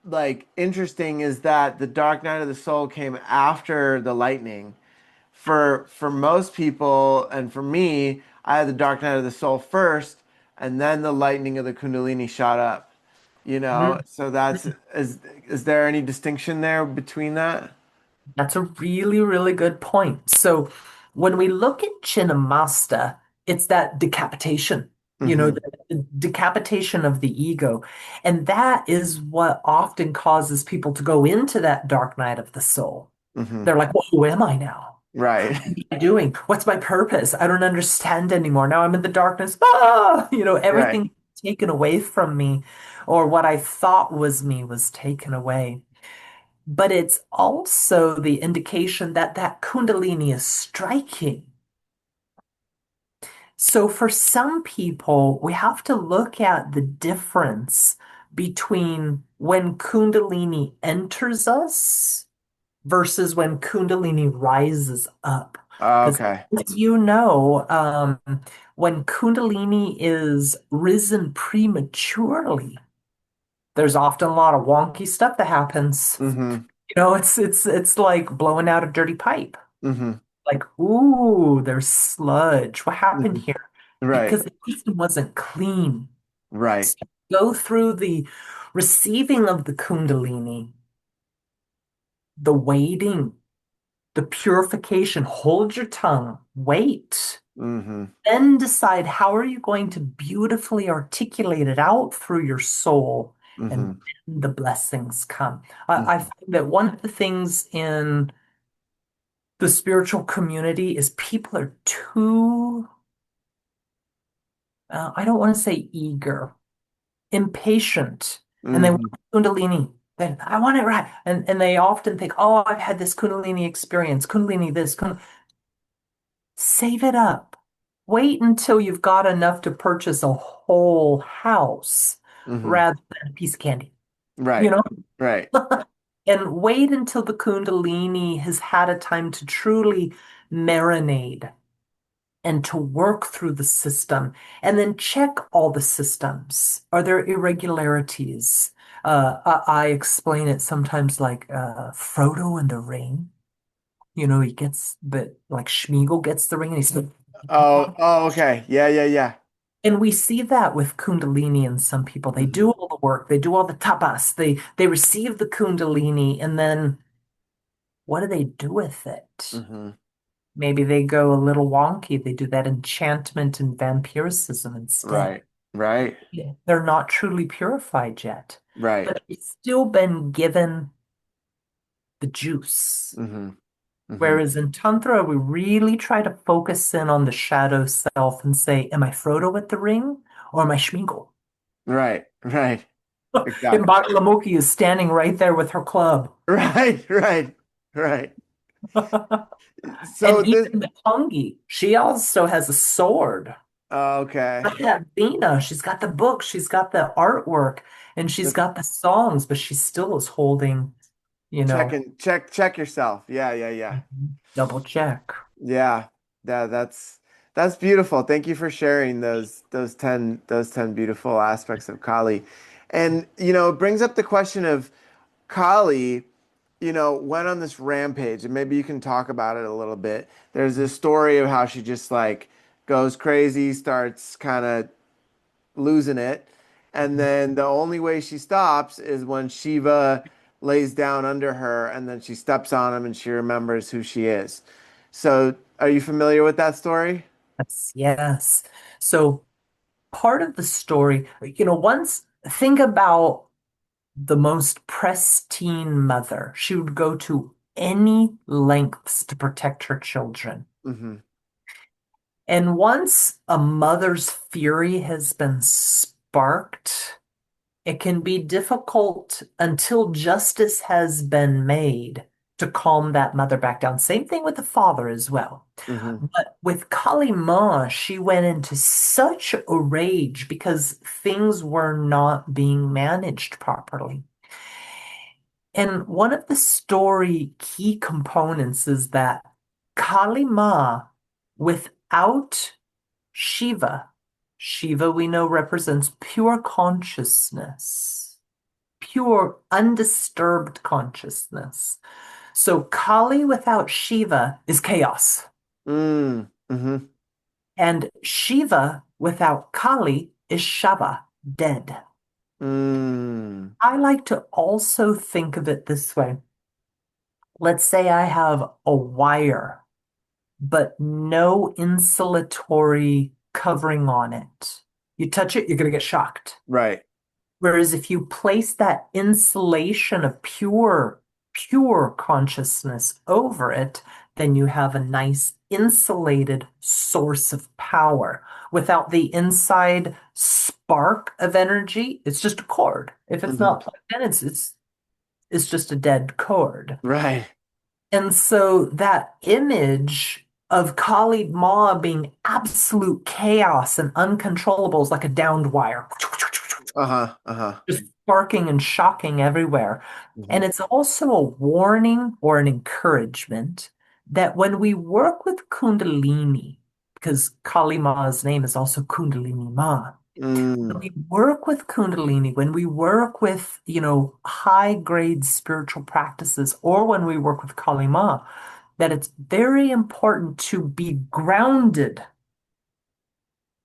like interesting is that the dark night of the soul came after the lightning. For most people and for me, I had the dark night of the soul first, and then the lightning of the Kundalini shot up. You know, Mhm. so is there any distinction there between that? That's a really, really good point. So when we look at Chinnamasta, it's that decapitation, Mm-hmm. the decapitation of the ego. And that is what often causes people to go into that dark night of the soul. Mm-hmm. They're like, well, who am I now? Right. What am I doing? What's my purpose? I don't understand anymore. Now I'm in the darkness. Ah, Right. everything taken away from me, or what I thought was me was taken away. But it's also the indication that that Kundalini is striking. So for some people, we have to look at the difference between when Kundalini enters us versus when Kundalini rises up. Because Okay. as when Kundalini is risen prematurely, there's often a lot of wonky stuff that happens. Mm-hmm. It's like blowing out a dirty pipe. Mm-hmm. Like, ooh, there's sludge. What happened Hmm. here? Right. Because the system wasn't clean. Right. So go through the receiving of the Kundalini, the waiting, the purification. Hold your tongue, wait. Mm-hmm. Then decide how are you going to beautifully articulate it out through your soul, and Mm-hmm. then the blessings come. I Mm-hmm. find that one of the things in the spiritual community is people are too, I don't want to say eager, impatient, and they want Mm-hmm. Kundalini. I want it right. And they often think, oh, I've had this Kundalini experience, Kundalini this, save it up. Wait until you've got enough to purchase a whole house Mm-hmm. rather than a piece of candy, you Right. know? Right. And wait until the Kundalini has had a time to truly marinate and to work through the system and then check all the systems. Are there irregularities? I explain it sometimes like Frodo and the ring. He gets like Schmeagol gets the ring and he's like, Oh, oh, okay. Yeah, yeah, yeah. and we see that with Kundalini in some people. They Mm-hmm. do all the work, they do all the tapas, they receive the Kundalini, and then what do they do with it? Mm-hmm. Maybe they go a little wonky. They do that enchantment and vampirism instead. Right. Right. Yeah. They're not truly purified yet, Right. but they've still been given the juice. Mm-hmm. Mm-hmm. Whereas in Tantra, we really try to focus in on the shadow self and say, am I Frodo with the ring or am I Schmeagol? Right. Right. And Exactly. Bakalamukhi is standing right there with her club. Right. Right. Right. And So this, even the Pungi, she also has a sword. okay. Look at Vina. She's got the book, she's got the artwork, and she's The got the songs, but she still is holding, you know, check yourself. Yeah, yeah, yeah. double check. Yeah. That's beautiful. Thank you for sharing those 10 beautiful aspects of Kali. And, it brings up the question of Kali, went on this rampage, and maybe you can talk about it a little bit. There's this story of how she just like goes crazy, starts kind of losing it. And then the only way she stops is when Shiva lays down under her and then she steps on him and she remembers who she is. So, are you familiar with that story? Yes, yes. So part of the story, once think about the most pristine mother. She would go to any lengths to protect her children. Hmm. And once a mother's fury has been sparked, it can be difficult until justice has been made to calm that mother back down. Same thing with the father as well. Hmm. But with Kali Ma, she went into such a rage because things were not being managed properly. And one of the story key components is that Kali Ma, without Shiva, Shiva we know represents pure consciousness, pure undisturbed consciousness. So Kali without Shiva is chaos, Mm. Hmm. and Shiva without Kali is Shava, dead. Mm. I like to also think of it this way. Let's say I have a wire but no insulatory covering on it. You touch it, you're going to get shocked. Right. Whereas if you place that insulation of pure consciousness over it, then you have a nice insulated source of power. Without the inside spark of energy, it's just a cord. If it's Hmm. not plugged in, it's just a dead cord. Right. And so that image of Kali Ma being absolute chaos and uncontrollable is like a downed wire, Uh-huh. Uh-huh. just sparking and shocking everywhere. Hmm. And it's also a warning or an encouragement that when we work with Kundalini, because Kali Ma's name is also Kundalini Ma, when Mm. we work with Kundalini, when we work with, high grade spiritual practices, or when we work with Kali Ma, that it's very important to be grounded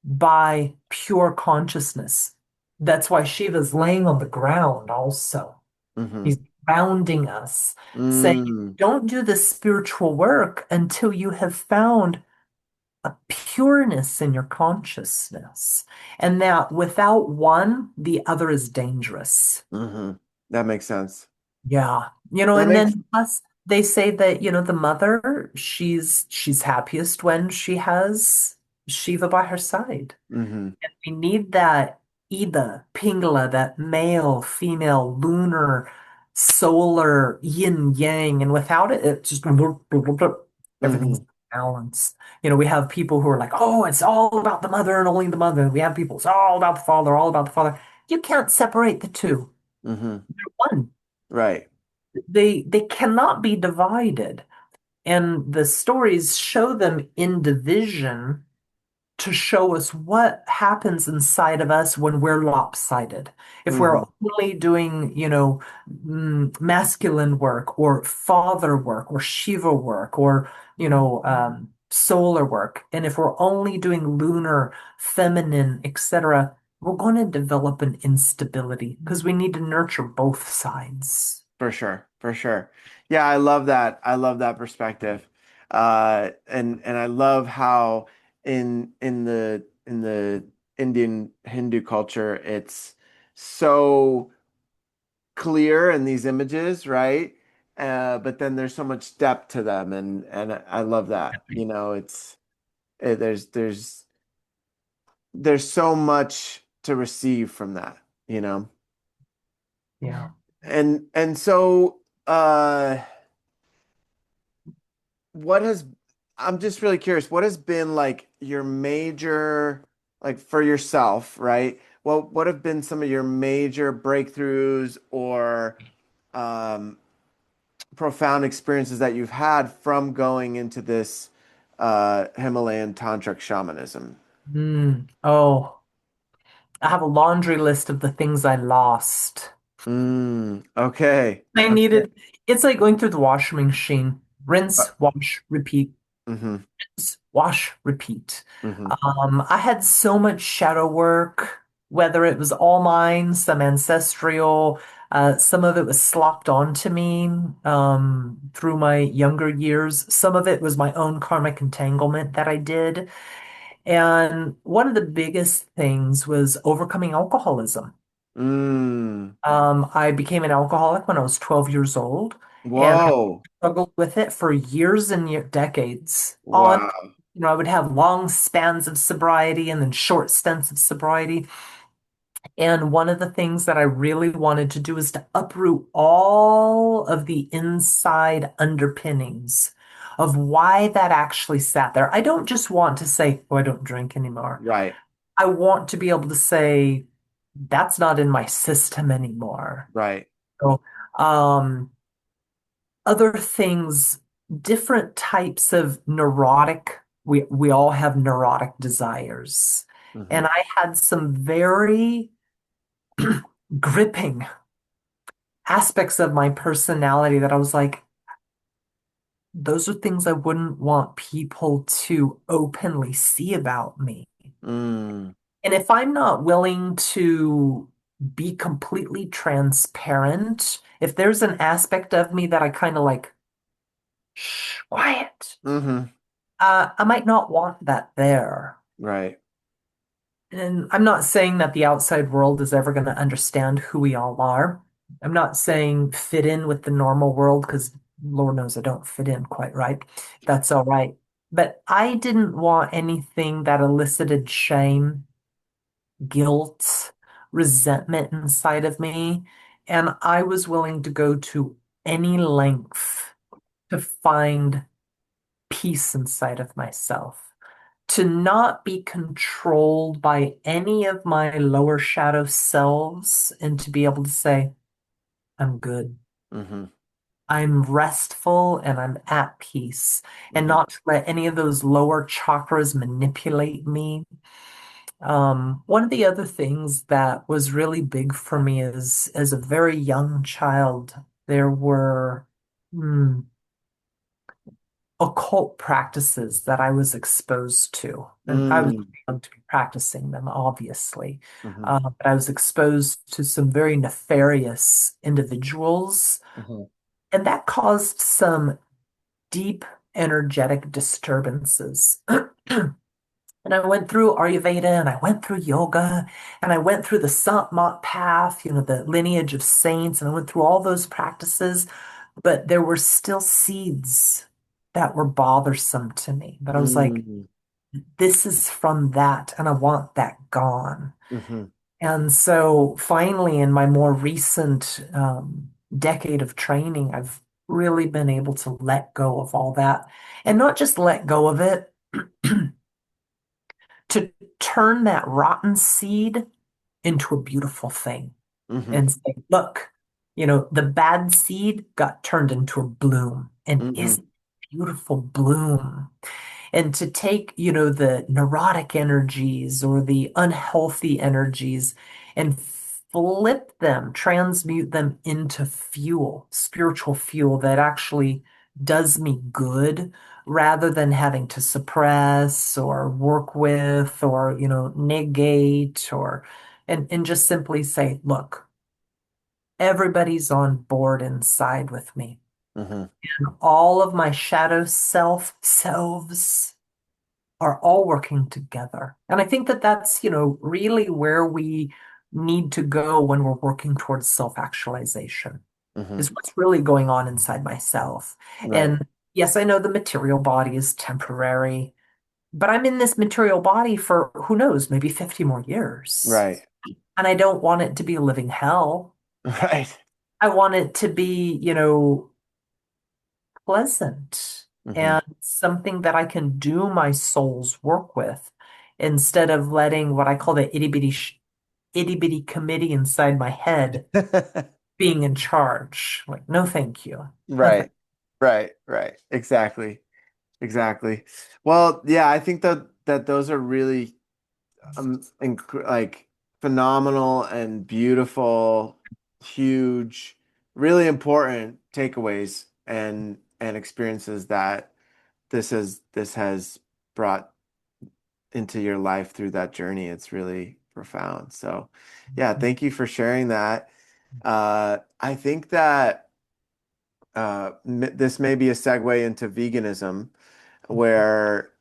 by pure consciousness. That's why Shiva's laying on the ground also. Hmm. He's grounding us, saying, Mm. don't do the spiritual work until you have found a pureness in your consciousness. And that without one, the other is dangerous. Hmm. That makes sense. Yeah. That And makes then plus they say that, the mother, she's happiest when she has Shiva by her side. hmm And we need that Ida, Pingala, that male, female, lunar, solar, yin, yang. And without it, it just everything's hmm balanced. We have people who are like, oh, it's all about the mother and only the mother. We have people, it's all about the father, all about the father. You can't separate the two. hmm They're one. Right. They cannot be divided. And the stories show them in division to show us what happens inside of us when we're lopsided. If we're Hmm. only doing, masculine work or father work or Shiva work or, solar work, and if we're only doing lunar, feminine, etc., we're going to develop an instability because we need to nurture both sides. For sure, for sure. Yeah, I love that. I love that perspective. And I love how in the Indian Hindu culture, it's so clear in these images, right? But then there's so much depth to them, and I love that. It's there's so much to receive from that, you know. Yeah. And so what has I'm just really curious, what has been like your major, like for yourself, right? What have been some of your major breakthroughs or um, profound experiences that you've had from going into this Himalayan tantric shamanism? Oh. I have a laundry list of the things I lost. Okay. I Okay. needed, it's like going through the washing machine. Rinse, wash, repeat, Mm-hmm. rinse, wash, repeat. Mm-hmm. I had so much shadow work, whether it was all mine, some ancestral, some of it was slopped onto me through my younger years. Some of it was my own karmic entanglement that I did. And one of the biggest things was overcoming alcoholism. Mm. I became an alcoholic when I was 12 years old, and I Whoa. struggled with it for years and decades. Wow. I would have long spans of sobriety and then short stints of sobriety. And one of the things that I really wanted to do is to uproot all of the inside underpinnings of why that actually sat there. I don't just want to say, oh, I don't drink anymore. Right. I want to be able to say, that's not in my system anymore. Right. So, um, other things, different types of neurotic, we all have neurotic desires. Mm-hmm. And I had some very gripping aspects of my personality that I was like, those are things I wouldn't want people to openly see about me. Mm. And if I'm not willing to be completely transparent, if there's an aspect of me that I kind of like, shh, quiet, Mm-hmm. I might not want that there. Right. And I'm not saying that the outside world is ever going to understand who we all are. I'm not saying fit in with the normal world because Lord knows I don't fit in quite right. That's all right. But I didn't want anything that elicited shame, guilt, resentment inside of me. And I was willing to go to any length to find peace inside of myself, to not be controlled by any of my lower shadow selves, and to be able to say, I'm good. Mm-hmm. I'm restful and I'm at peace, and Mm-hmm. not to let any of those lower chakras manipulate me. One of the other things that was really big for me is as a very young child, there were hmm, occult practices that I was exposed to. And I was Mm. young to be practicing them, obviously. Mm-hmm. But I was exposed to some very nefarious individuals, Mm-hmm. and that caused some deep energetic disturbances. And I went through Ayurveda and I went through yoga and I went through the Sant path, the lineage of saints, and I went through all those practices, but there were still seeds that were bothersome to me. But I was like, Mm. this is from that, and I want that gone. Mm-hmm. And so finally, in my more recent decade of training, I've really been able to let go of all that and not just let go of it, to turn that rotten seed into a beautiful thing Mm-hmm. and say, look, the bad seed got turned into a bloom, and Mm-hmm. isn't it beautiful bloom? And to take, the neurotic energies or the unhealthy energies and flip them, transmute them into fuel, spiritual fuel that actually does me good rather than having to suppress or work with or, negate and just simply say, look, everybody's on board inside with me. Mm-hmm. All of my shadow selves are all working together. And I think that that's, really where we need to go when we're working towards self-actualization, Mm-hmm. is what's really going on inside myself. Right. And yes, I know the material body is temporary, but I'm in this material body for who knows, maybe 50 more years. Right. And I don't want it to be a living hell. Right. I want it to be, pleasant Mm-hmm. and something that I can do my soul's work with instead of letting what I call the itty bitty committee inside my head being in charge. Like, no, thank you. No, Right. Right. Right. Exactly. Exactly. Well, yeah, I think that those are really like phenomenal and beautiful, huge, really important takeaways and experiences that this has brought into your life through that journey. It's really profound. So, yeah, thank you for sharing that. I think that this may be a segue into veganism, where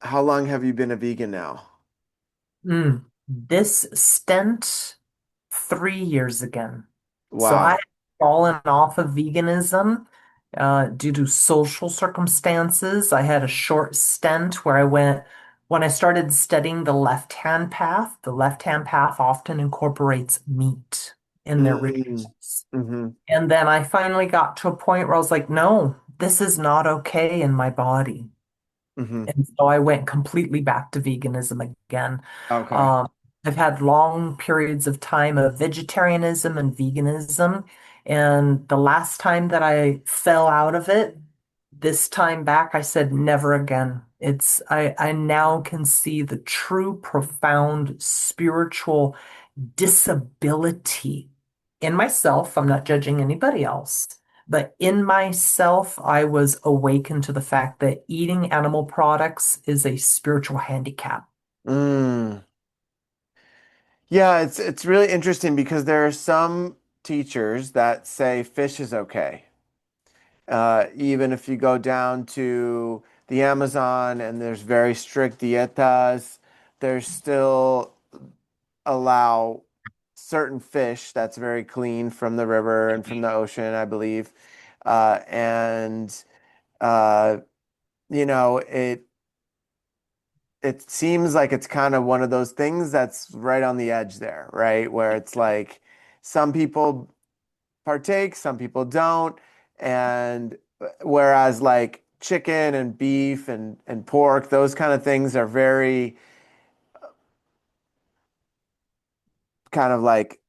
how long have you been a vegan now? This stint 3 years again. So I had Wow. fallen off of veganism due to social circumstances. I had a short stint where I went, when I started studying the left-hand path, the left-hand path often incorporates meat in their Mm, rituals. hmm And then I finally got to a point where I was like, no, this is not okay in my body. hmm And so I went completely back to veganism again. Okay. Um, I've had long periods of time of vegetarianism and veganism. And the last time that I fell out of it, this time back, I said, never again. I now can see the true, profound spiritual disability in myself. I'm not judging anybody else. But in myself, I was awakened to the fact that eating animal products is a spiritual handicap. Mm. Yeah, it's really interesting because there are some teachers that say fish is okay. Even if you go down to the Amazon and there's very strict dietas, there's still allow certain fish that's very clean from the river and from the ocean, I believe. And uh, it seems like it's kind of one of those things that's right on the edge there, right? Where it's like some people partake, some people don't, and whereas like chicken and beef and pork, those kind of things are very kind of like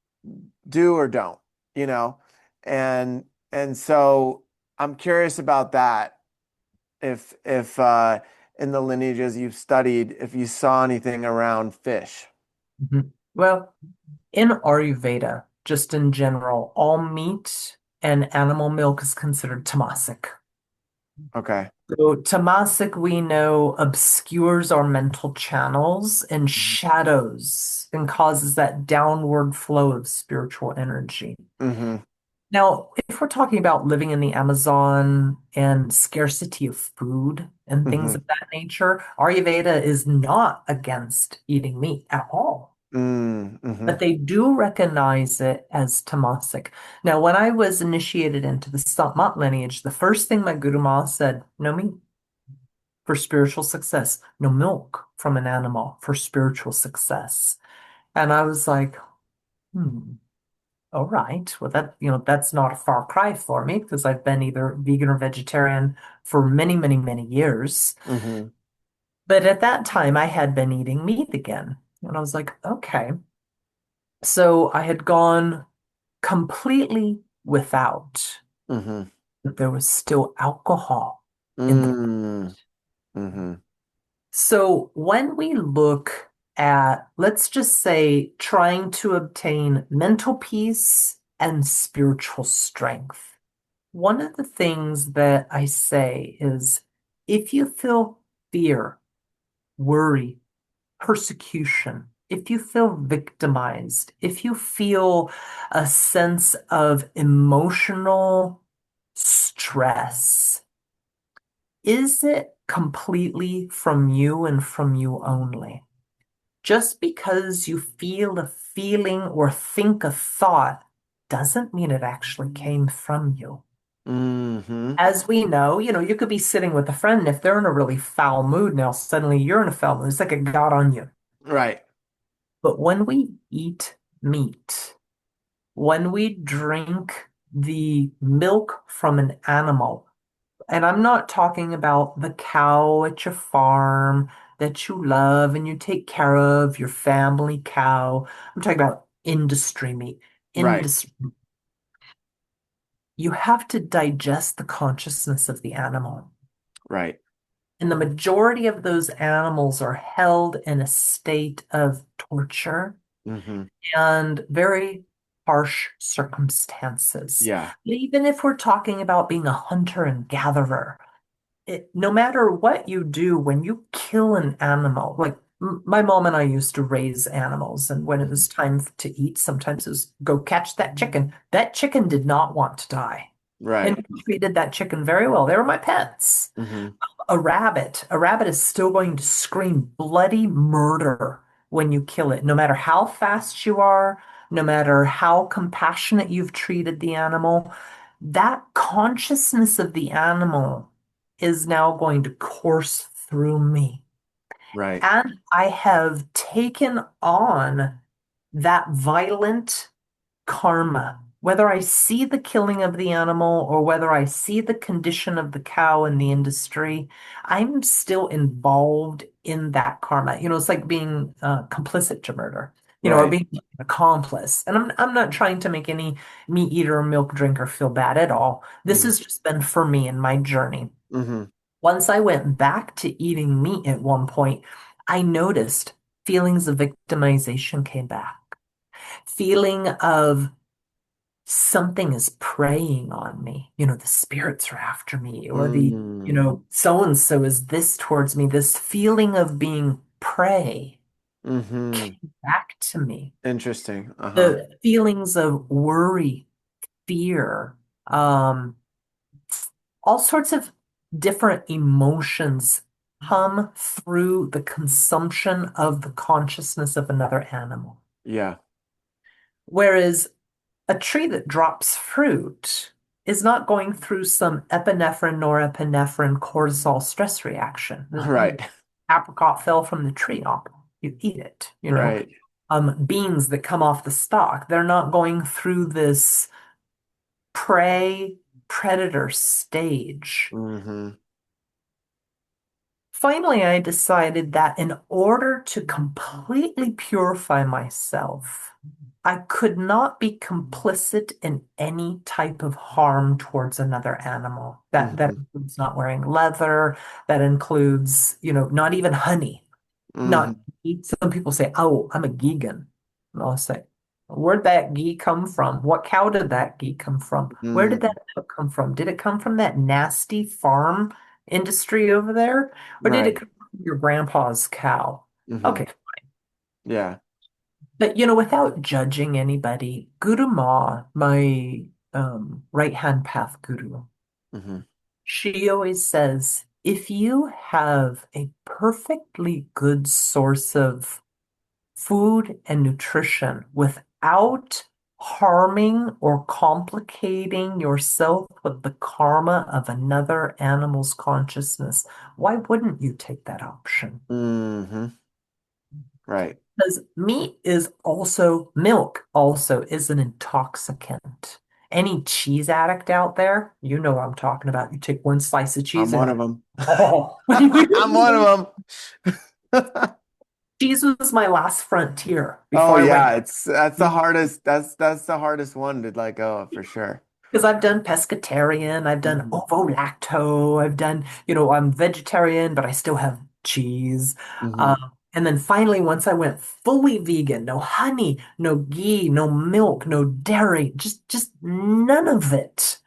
do or don't, you know? And so I'm curious about that. If in the lineages you've studied, if you saw anything around fish. Mhm. Well, in Ayurveda, just in general, all meat and animal milk is considered tamasic. Okay. So tamasic, we know, obscures our mental channels and shadows and causes that downward flow of spiritual energy. Mm-hmm. Now, if we're talking about living in the Amazon and scarcity of food and things Mm-hmm. of that nature, Ayurveda is not against eating meat at all. Mm-hmm. But they do recognize it as tamasic. Now, when I was initiated into the Satmat lineage, the first thing my Guru Ma said, no meat for spiritual success, no milk from an animal for spiritual success. And I was like, hmm. All right. Well, that's not a far cry for me because I've been either vegan or vegetarian for many, many, many years. Mm-hmm. But at that time, I had been eating meat again. And I was like, okay. So I had gone completely without, Mm-hmm. but there was still alcohol in the. Mm-hmm. Mm-hmm. So when we look at, let's just say, trying to obtain mental peace and spiritual strength. One of the things that I say is if you feel fear, worry, persecution, if you feel victimized, if you feel a sense of emotional stress, is it completely from you and from you only? Just because you feel a feeling or think a thought doesn't mean it actually came from you. Mm-hmm. As we know, you could be sitting with a friend, and if they're in a really foul mood, now suddenly you're in a foul mood. It's like it got on you. Right. But when we eat meat, when we drink the milk from an animal, and I'm not talking about the cow at your farm that you love and you take care of, your family cow. I'm talking about industry meat. Right. Industry. You have to digest the consciousness of the animal. Right. And the majority of those animals are held in a state of torture Mm-hmm. and very harsh circumstances. Yeah. Even if we're talking about being a hunter and gatherer, no matter what you do, when you kill an animal, like my mom and I used to raise animals, and when it Mm-hmm. was time to eat, sometimes it was go catch that chicken. That chicken did not want to die. Right. And we treated that chicken very well. They were my pets. Mm-hmm. A rabbit is still going to scream bloody murder when you kill it, no matter how fast you are, no matter how compassionate you've treated the animal. That consciousness of the animal is now going to course through me. Right. And I have taken on that violent karma. Whether I see the killing of the animal or whether I see the condition of the cow in the industry, I'm still involved in that karma. It's like being complicit to murder, or Right. being an accomplice. And I'm not trying to make any meat eater or milk drinker feel bad at all. This Mm-hmm. has just been for me in my journey. Mm-hmm. Once I went back to eating meat at one point, I noticed feelings of victimization came back. Feeling of something is preying on me. The spirits are after me, or Mm. so and so is this towards me. This feeling of being prey Mm-hmm. came back to me. Interesting. Uh-huh. The feelings of worry, fear, um, all sorts of different emotions come through the consumption of the consciousness of another animal. Yeah. Whereas a tree that drops fruit is not going through some epinephrine, norepinephrine, cortisol stress reaction. Right. Apricot fell from the tree, you eat it. Right. Beans that come off the stalk, they're not going through this prey predator stage. Mm-hmm. Finally, I decided that in order to completely purify myself, I could not be complicit in any type of harm towards another animal. That Mm-hmm. includes not wearing leather. That includes, not even honey. Not Mm-hmm. some people say, "Oh, I'm a vegan." And I'll say, "Where'd that ghee come from? What cow did that ghee come from? Where did Mm. that milk come from? Did it come from that nasty farm industry over there, or did it Right. come from your grandpa's cow?" Mm-hmm. Okay, Yeah. but without judging anybody, Guru Ma, my right hand path guru, Mm-hmm. she always says, if you have a perfectly good source of food and nutrition without harming or complicating yourself with the karma of another animal's consciousness, why wouldn't you take that option? Mm-hmm. Right. Because milk also is an intoxicant. Any cheese addict out there, you know what I'm talking about. You take one slice of I'm cheese and one you're of like, them. oh, I'm one of them. cheese was my last frontier Oh before I went. yeah, it's that's the hardest. That's the hardest one to let go of for sure. Because I've done pescatarian, I've done Mm-hmm. ovo-lacto, I've done, I'm vegetarian, but I still have cheese. Mm-hmm. And then finally, once I went fully vegan, no honey, no ghee, no milk, no dairy, just none of it.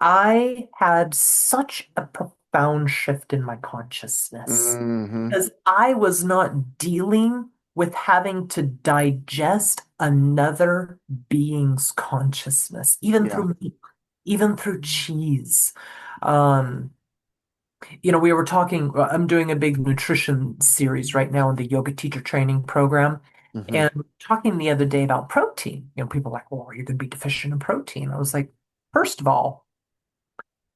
I had such a profound shift in my consciousness Mm-hmm. because I was not dealing with having to digest another being's consciousness, even Yeah. through meat, even through cheese. Um, we were talking, I'm doing a big nutrition series right now in the yoga teacher training program. Mm-hmm. And we were talking the other day about protein. People are like, well, you're going to be deficient in protein. I was like, first of all,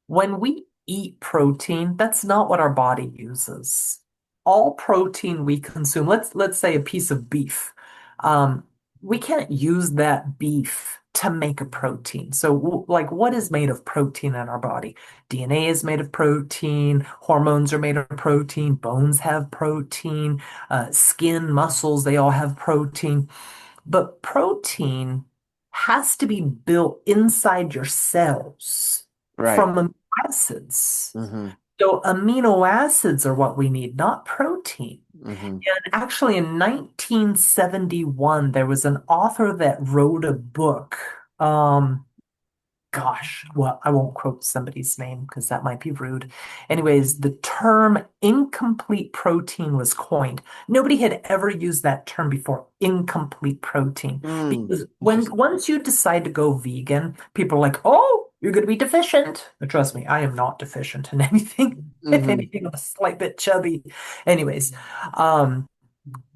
when we eat protein, that's not what our body uses. All protein we consume, let's say a piece of beef, um, we can't use that beef to make a protein. So, like, what is made of protein in our body? DNA is made of protein, hormones are made of protein, bones have protein, skin, muscles, they all have protein. But protein has to be built inside your cells Right. from amino acids. Mm-hmm. So amino acids are what we need, not protein. Mm-hmm. And actually, in 1971, there was an author that wrote a book. Um, Gosh, well, I won't quote somebody's name because that might be rude. Anyways, the term incomplete protein was coined. Nobody had ever used that term before, incomplete protein. Mm. Because when Interesting. once you decide to go vegan, people are like, oh, you're going to be deficient. But trust me, I am not deficient in anything. If Mm-hmm. anything, I'm a slight bit chubby. Anyways, um,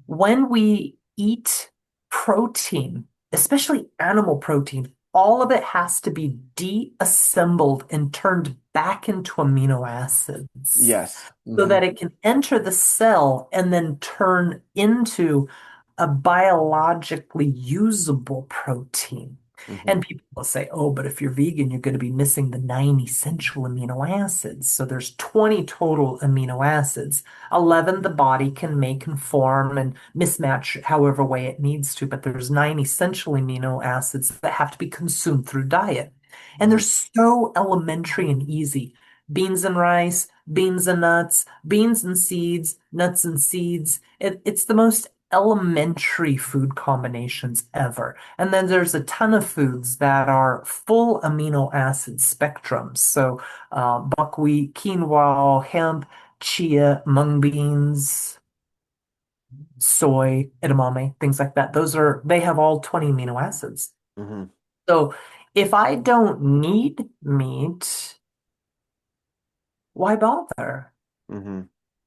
when we eat protein, especially animal protein, all of it has to be deassembled and turned back into amino acids Yes. so Mm-hmm. that it can enter the cell and then turn into a biologically usable protein. Mm-hmm. And people will say, oh, but if you're vegan, you're going to be missing the 9 essential amino acids. So there's 20 total amino acids. 11 the body can make and form and mismatch however way it needs to, but there's 9 essential amino acids that have to be consumed through diet. And they're Mm-hmm. so elementary and easy. Beans and rice, beans and nuts, beans and seeds, nuts and seeds. It's the most elementary food combinations ever. And then there's a ton of foods that are full amino acid spectrums. So buckwheat, quinoa, hemp, chia, mung beans, soy, edamame, things like that. They have all 20 amino acids. Mm-hmm. So if I don't need meat, why bother? Mm-hmm.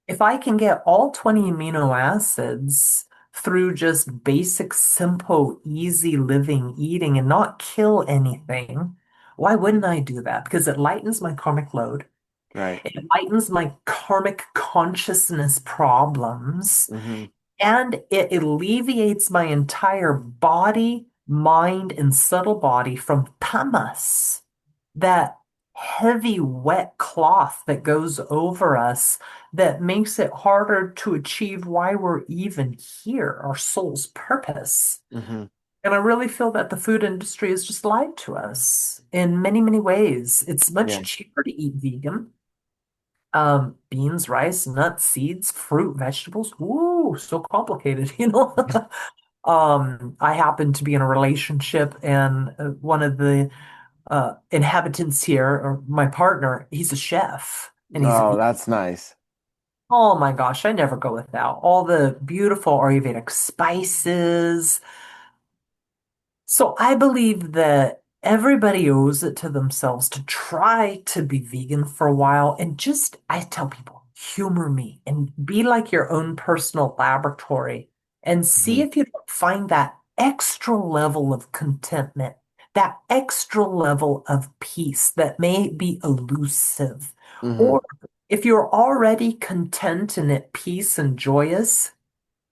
If I can get all 20 amino acids through just basic, simple, easy living, eating, and not kill anything, why wouldn't I do that? Because it lightens my karmic load. Right. It lightens my karmic consciousness problems, Mm-hmm. and it alleviates my entire body, mind, and subtle body from tamas, that heavy, wet cloth that goes over us that makes it harder to achieve why we're even here, our soul's purpose. Mm-hmm. And I really feel that the food industry has just lied to us in many, many ways. It's much Yeah. cheaper to eat vegan. Beans, rice, nuts, seeds, fruit, vegetables. Ooh, so complicated, you know? I happen to be in a relationship, and one of the inhabitants here, or my partner, he's a chef, and he's a Oh, vegan. that's nice. Oh my gosh, I never go without all the beautiful Ayurvedic spices. So I believe that everybody owes it to themselves to try to be vegan for a while and just, I tell people, humor me and be like your own personal laboratory and see Mm-hmm. if you don't find that extra level of contentment, that extra level of peace that may be elusive. Mm-hmm. Or if you're already content and at peace and joyous,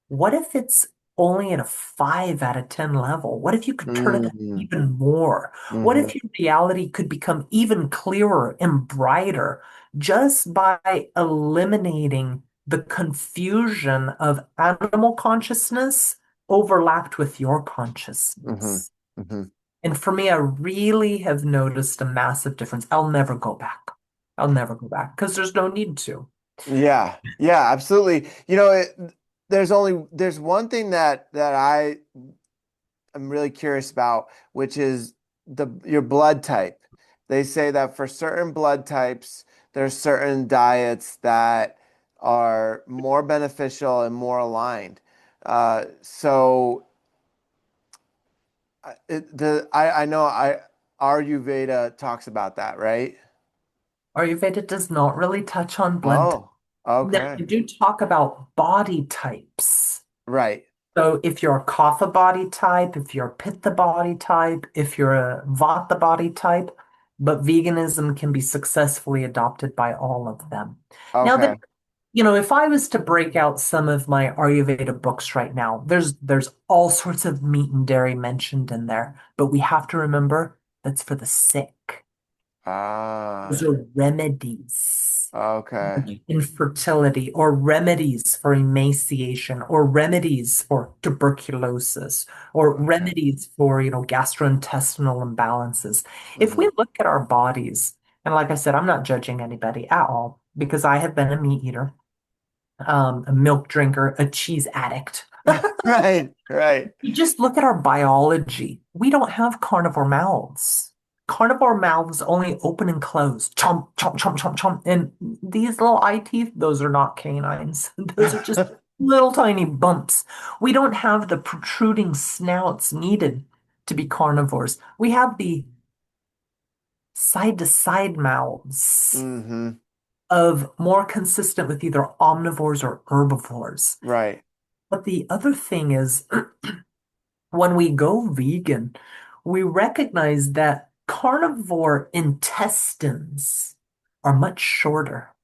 what if it's only at a 5 out of 10 level? What if you could turn it up Mm-hmm. even more? What Mm-hmm. if your reality could become even clearer and brighter just by eliminating the confusion of animal consciousness overlapped with your Mm-hmm. consciousness? Mm-hmm. And for me, I really have noticed a massive difference. I'll never go back. I'll never go back because there's no need to. Yeah, yeah, absolutely. There's one thing that I am really curious about, which is the your blood type. They say that for certain blood types, there's certain diets that are more beneficial and more aligned. So I know Ayurveda talks about that, right? Ayurveda does not really touch on blood. Oh, Now, okay. you do talk about body types. Right. So if you're a Kapha body type, if you're a Pitta body type, if you're a Vata body type, but veganism can be successfully adopted by all of them. Now that, Okay. if I was to break out some of my Ayurveda books right now, there's all sorts of meat and dairy mentioned in there, but we have to remember that's for the sick. Those Ah, are remedies. okay. Infertility or remedies for emaciation or remedies for tuberculosis or Okay. remedies for, gastrointestinal imbalances. If Hmm. we look at our bodies, and like I said, I'm not judging anybody at all, because I have been a meat eater, a milk drinker, a cheese addict. Right, right. You just look at our biology. We don't have carnivore mouths. Carnivore mouths only open and close. Chomp, chomp, chomp, chomp, chomp. And these little eye teeth, those are not canines. Those are just little tiny bumps. We don't have the protruding snouts needed to be carnivores. We have the side to side mouths Hmm. of more consistent with either omnivores or herbivores. Right. But the other thing is, when we go vegan, we recognize that carnivore intestines are much shorter.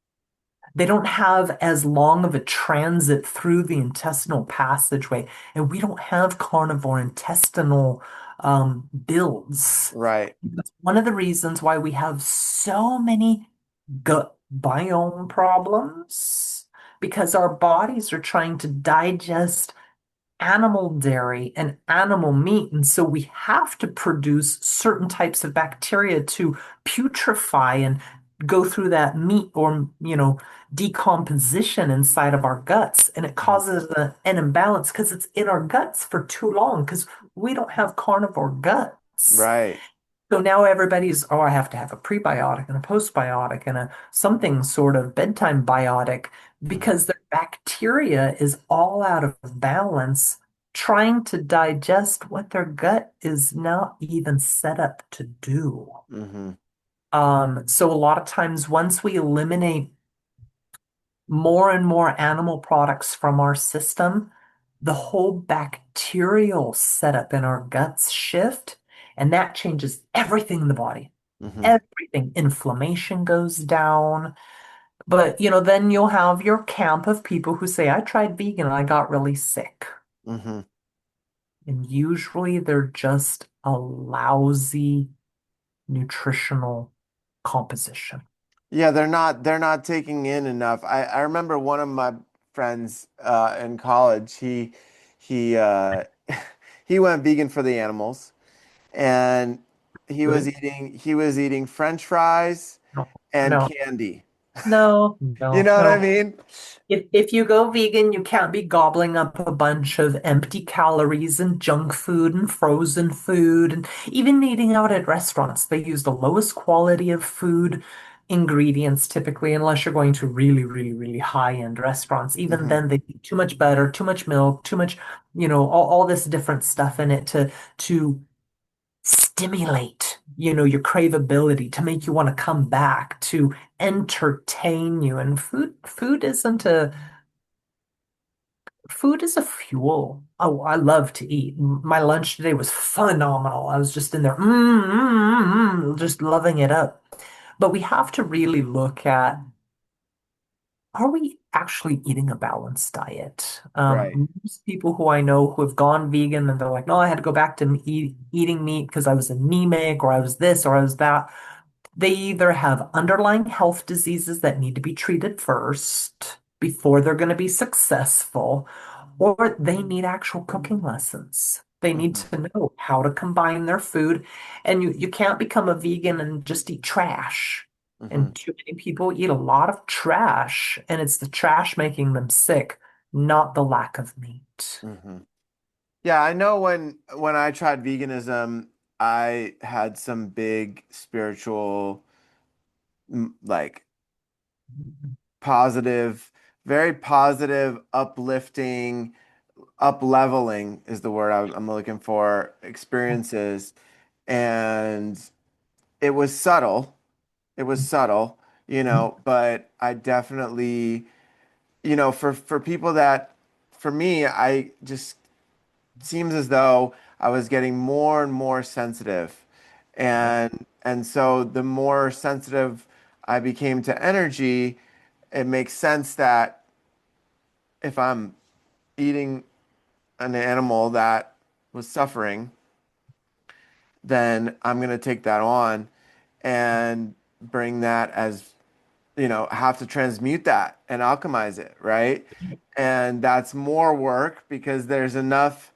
They don't have as long of a transit through the intestinal passageway, and we don't have carnivore intestinal builds. Right. That's one of the reasons why we have so many gut biome problems, because our bodies are trying to digest animal dairy and animal meat. And so we have to produce certain types of bacteria to putrefy and go through that meat or, decomposition inside of our guts. And it Mhm. causes an imbalance because it's in our guts for too long because we don't have carnivore guts. Right. So now everybody's, oh, I have to have a prebiotic and a postbiotic and a something sort of bedtime biotic Hmm. because their bacteria is all out of balance, trying to digest what their gut is not even set up to do. Hmm. So a lot of times once we eliminate more and more animal products from our system, the whole bacterial setup in our guts shift, and that changes everything in the body. Hmm. Everything. Inflammation goes down. But, then you'll have your camp of people who say, I tried vegan and I got really sick. Hmm. And usually they're just a lousy nutritional composition. Yeah, they're not taking in enough. I remember one of my friends in college, he he went vegan for the animals, and Good. he was eating French fries No, and no, candy. no, You no, know what I no. mean? If you go vegan, you can't be gobbling up a bunch of empty calories and junk food and frozen food and even eating out at restaurants. They use the lowest quality of food ingredients typically, unless you're going to really, really, really high-end restaurants. Even Hmm. then, they put too much butter, too much milk, too much, all this different stuff in it to stimulate, your craveability, to make you want to come back, to entertain you. And food is a fuel. Oh, I love to eat. My lunch today was phenomenal. I was just in there, just loving it up. But we have to really look at, are we actually eating a balanced diet? Right. Most people who I know who have gone vegan and they're like, no, I had to go back to eating meat because I was anemic or I was this or I was that. They either have underlying health diseases that need to be treated first before they're going to be successful, or they need actual cooking lessons. They need Hmm. to know how to combine their food. And you can't become a vegan and just eat trash. Hmm. And too many people eat a lot of trash, and it's the trash making them sick, not the lack of meat. Hmm. Yeah, I know when I tried veganism, I had some big spiritual, like positive, very positive, uplifting, up leveling is the word I'm looking for, experiences. And it was subtle. It was subtle, but I definitely, for people that, for me, I just seems as though I was getting more and more sensitive. And so the more sensitive I became to energy, it makes sense that if I'm eating an animal that was suffering, then I'm going to take that on and bring that as, have to transmute that and alchemize it, right? And that's more work because there's enough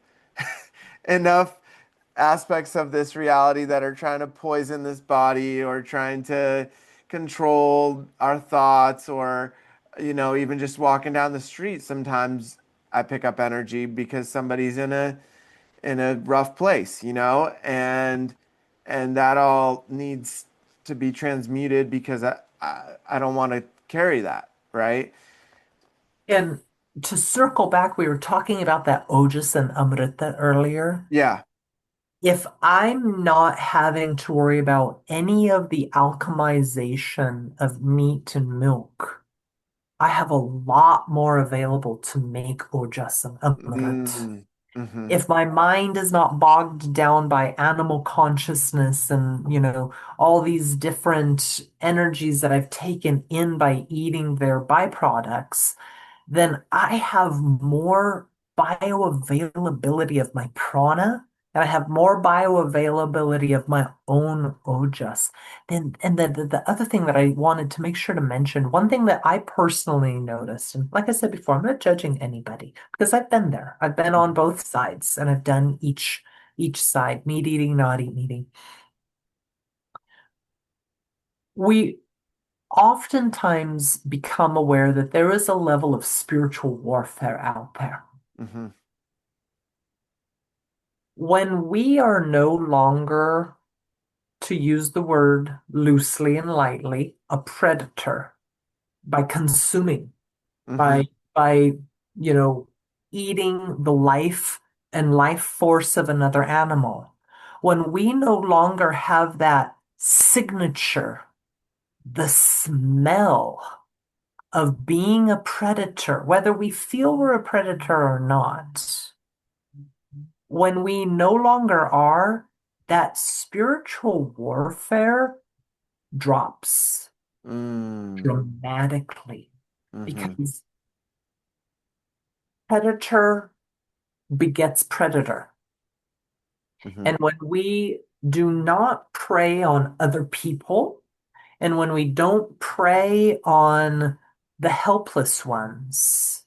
aspects of this reality that are trying to poison this body or trying to control our thoughts, or even just walking down the street, sometimes I pick up energy because somebody's in a rough place, and that all needs to be transmuted because I don't want to carry that, right? And to circle back, we were talking about that Ojas and Amrita earlier. Yeah. If I'm not having to worry about any of the alchemization of meat and milk, I have a lot more available to make Ojas and Amrit. Mm, mm-hmm. If my mind is not bogged down by animal consciousness and, all these different energies that I've taken in by eating their byproducts, then I have more bioavailability of my prana, and I have more bioavailability of my own ojas. And the other thing that I wanted to make sure to mention, one thing that I personally noticed, and like I said before, I'm not judging anybody because I've been there. I've been on both sides and I've done each side, meat eating, not eat eating. We oftentimes become aware that there is a level of spiritual warfare out there. Mm-hmm. When we are no longer, to use the word loosely and lightly, a predator by consuming, Mm-hmm. by you know, eating the life and life force of another animal, when we no longer have that signature, the smell of being a predator, whether we feel we're a predator or not, when we no longer are, that spiritual warfare drops Mm, dramatically mm-hmm. because predator begets predator. Mm-hmm. And when we do not prey on other people, and when we don't prey on the helpless ones,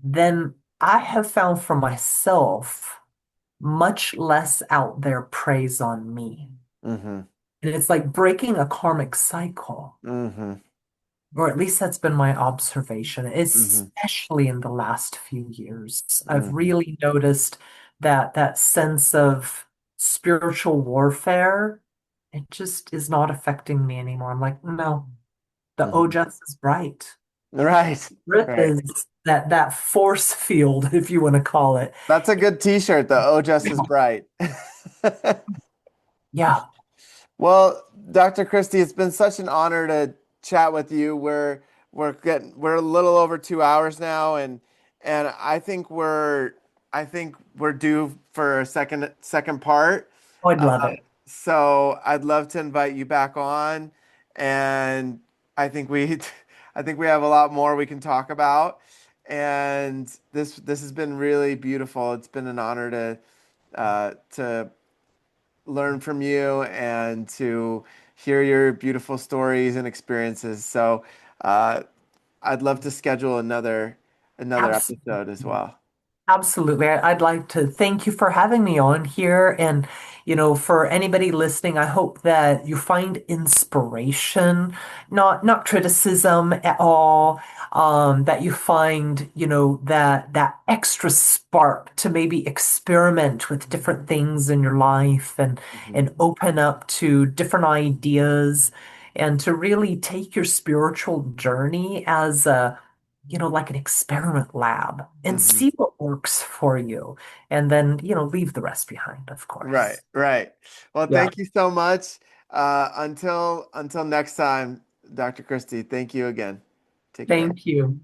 then I have found for myself much less out there preys on me. Mm-hmm. And it's like breaking a karmic cycle, Mm-hmm. or at least that's been my observation, Mm-hmm. especially in the last few years. I've Mm-hmm. really noticed that sense of spiritual warfare, it just is not affecting me anymore. I'm like, no, the Mm-hmm. Ojas is right. Right. Earth Right. is that force field, if you want to call it. That's a good t-shirt. The Oh, just is Yeah. bright. Yeah. Well, Dr. Christie, it's been such an honor to chat with you. We're a little over 2 hours now, and I think we're due for a second part. Oh, I'd Uh, love it. so I'd love to invite you back on, and I think we I think we have a lot more we can talk about. And this has been really beautiful. It's been an honor to learn from you and to hear your beautiful stories and experiences. So uh, I'd love to schedule another episode as Absolutely. well. Absolutely. I'd like to thank you for having me on here. And, for anybody listening, I hope that you find inspiration, not criticism at all. That you find, that extra spark to maybe experiment with different things in your life Mhm. and open up to different ideas and to really take your spiritual journey as like an experiment lab and Mhm. see what works for you. And then, leave the rest behind, of Right, course. right. Well, Yeah. thank you so much. Until next time, Dr. Christie, thank you again. Take care. Thank you.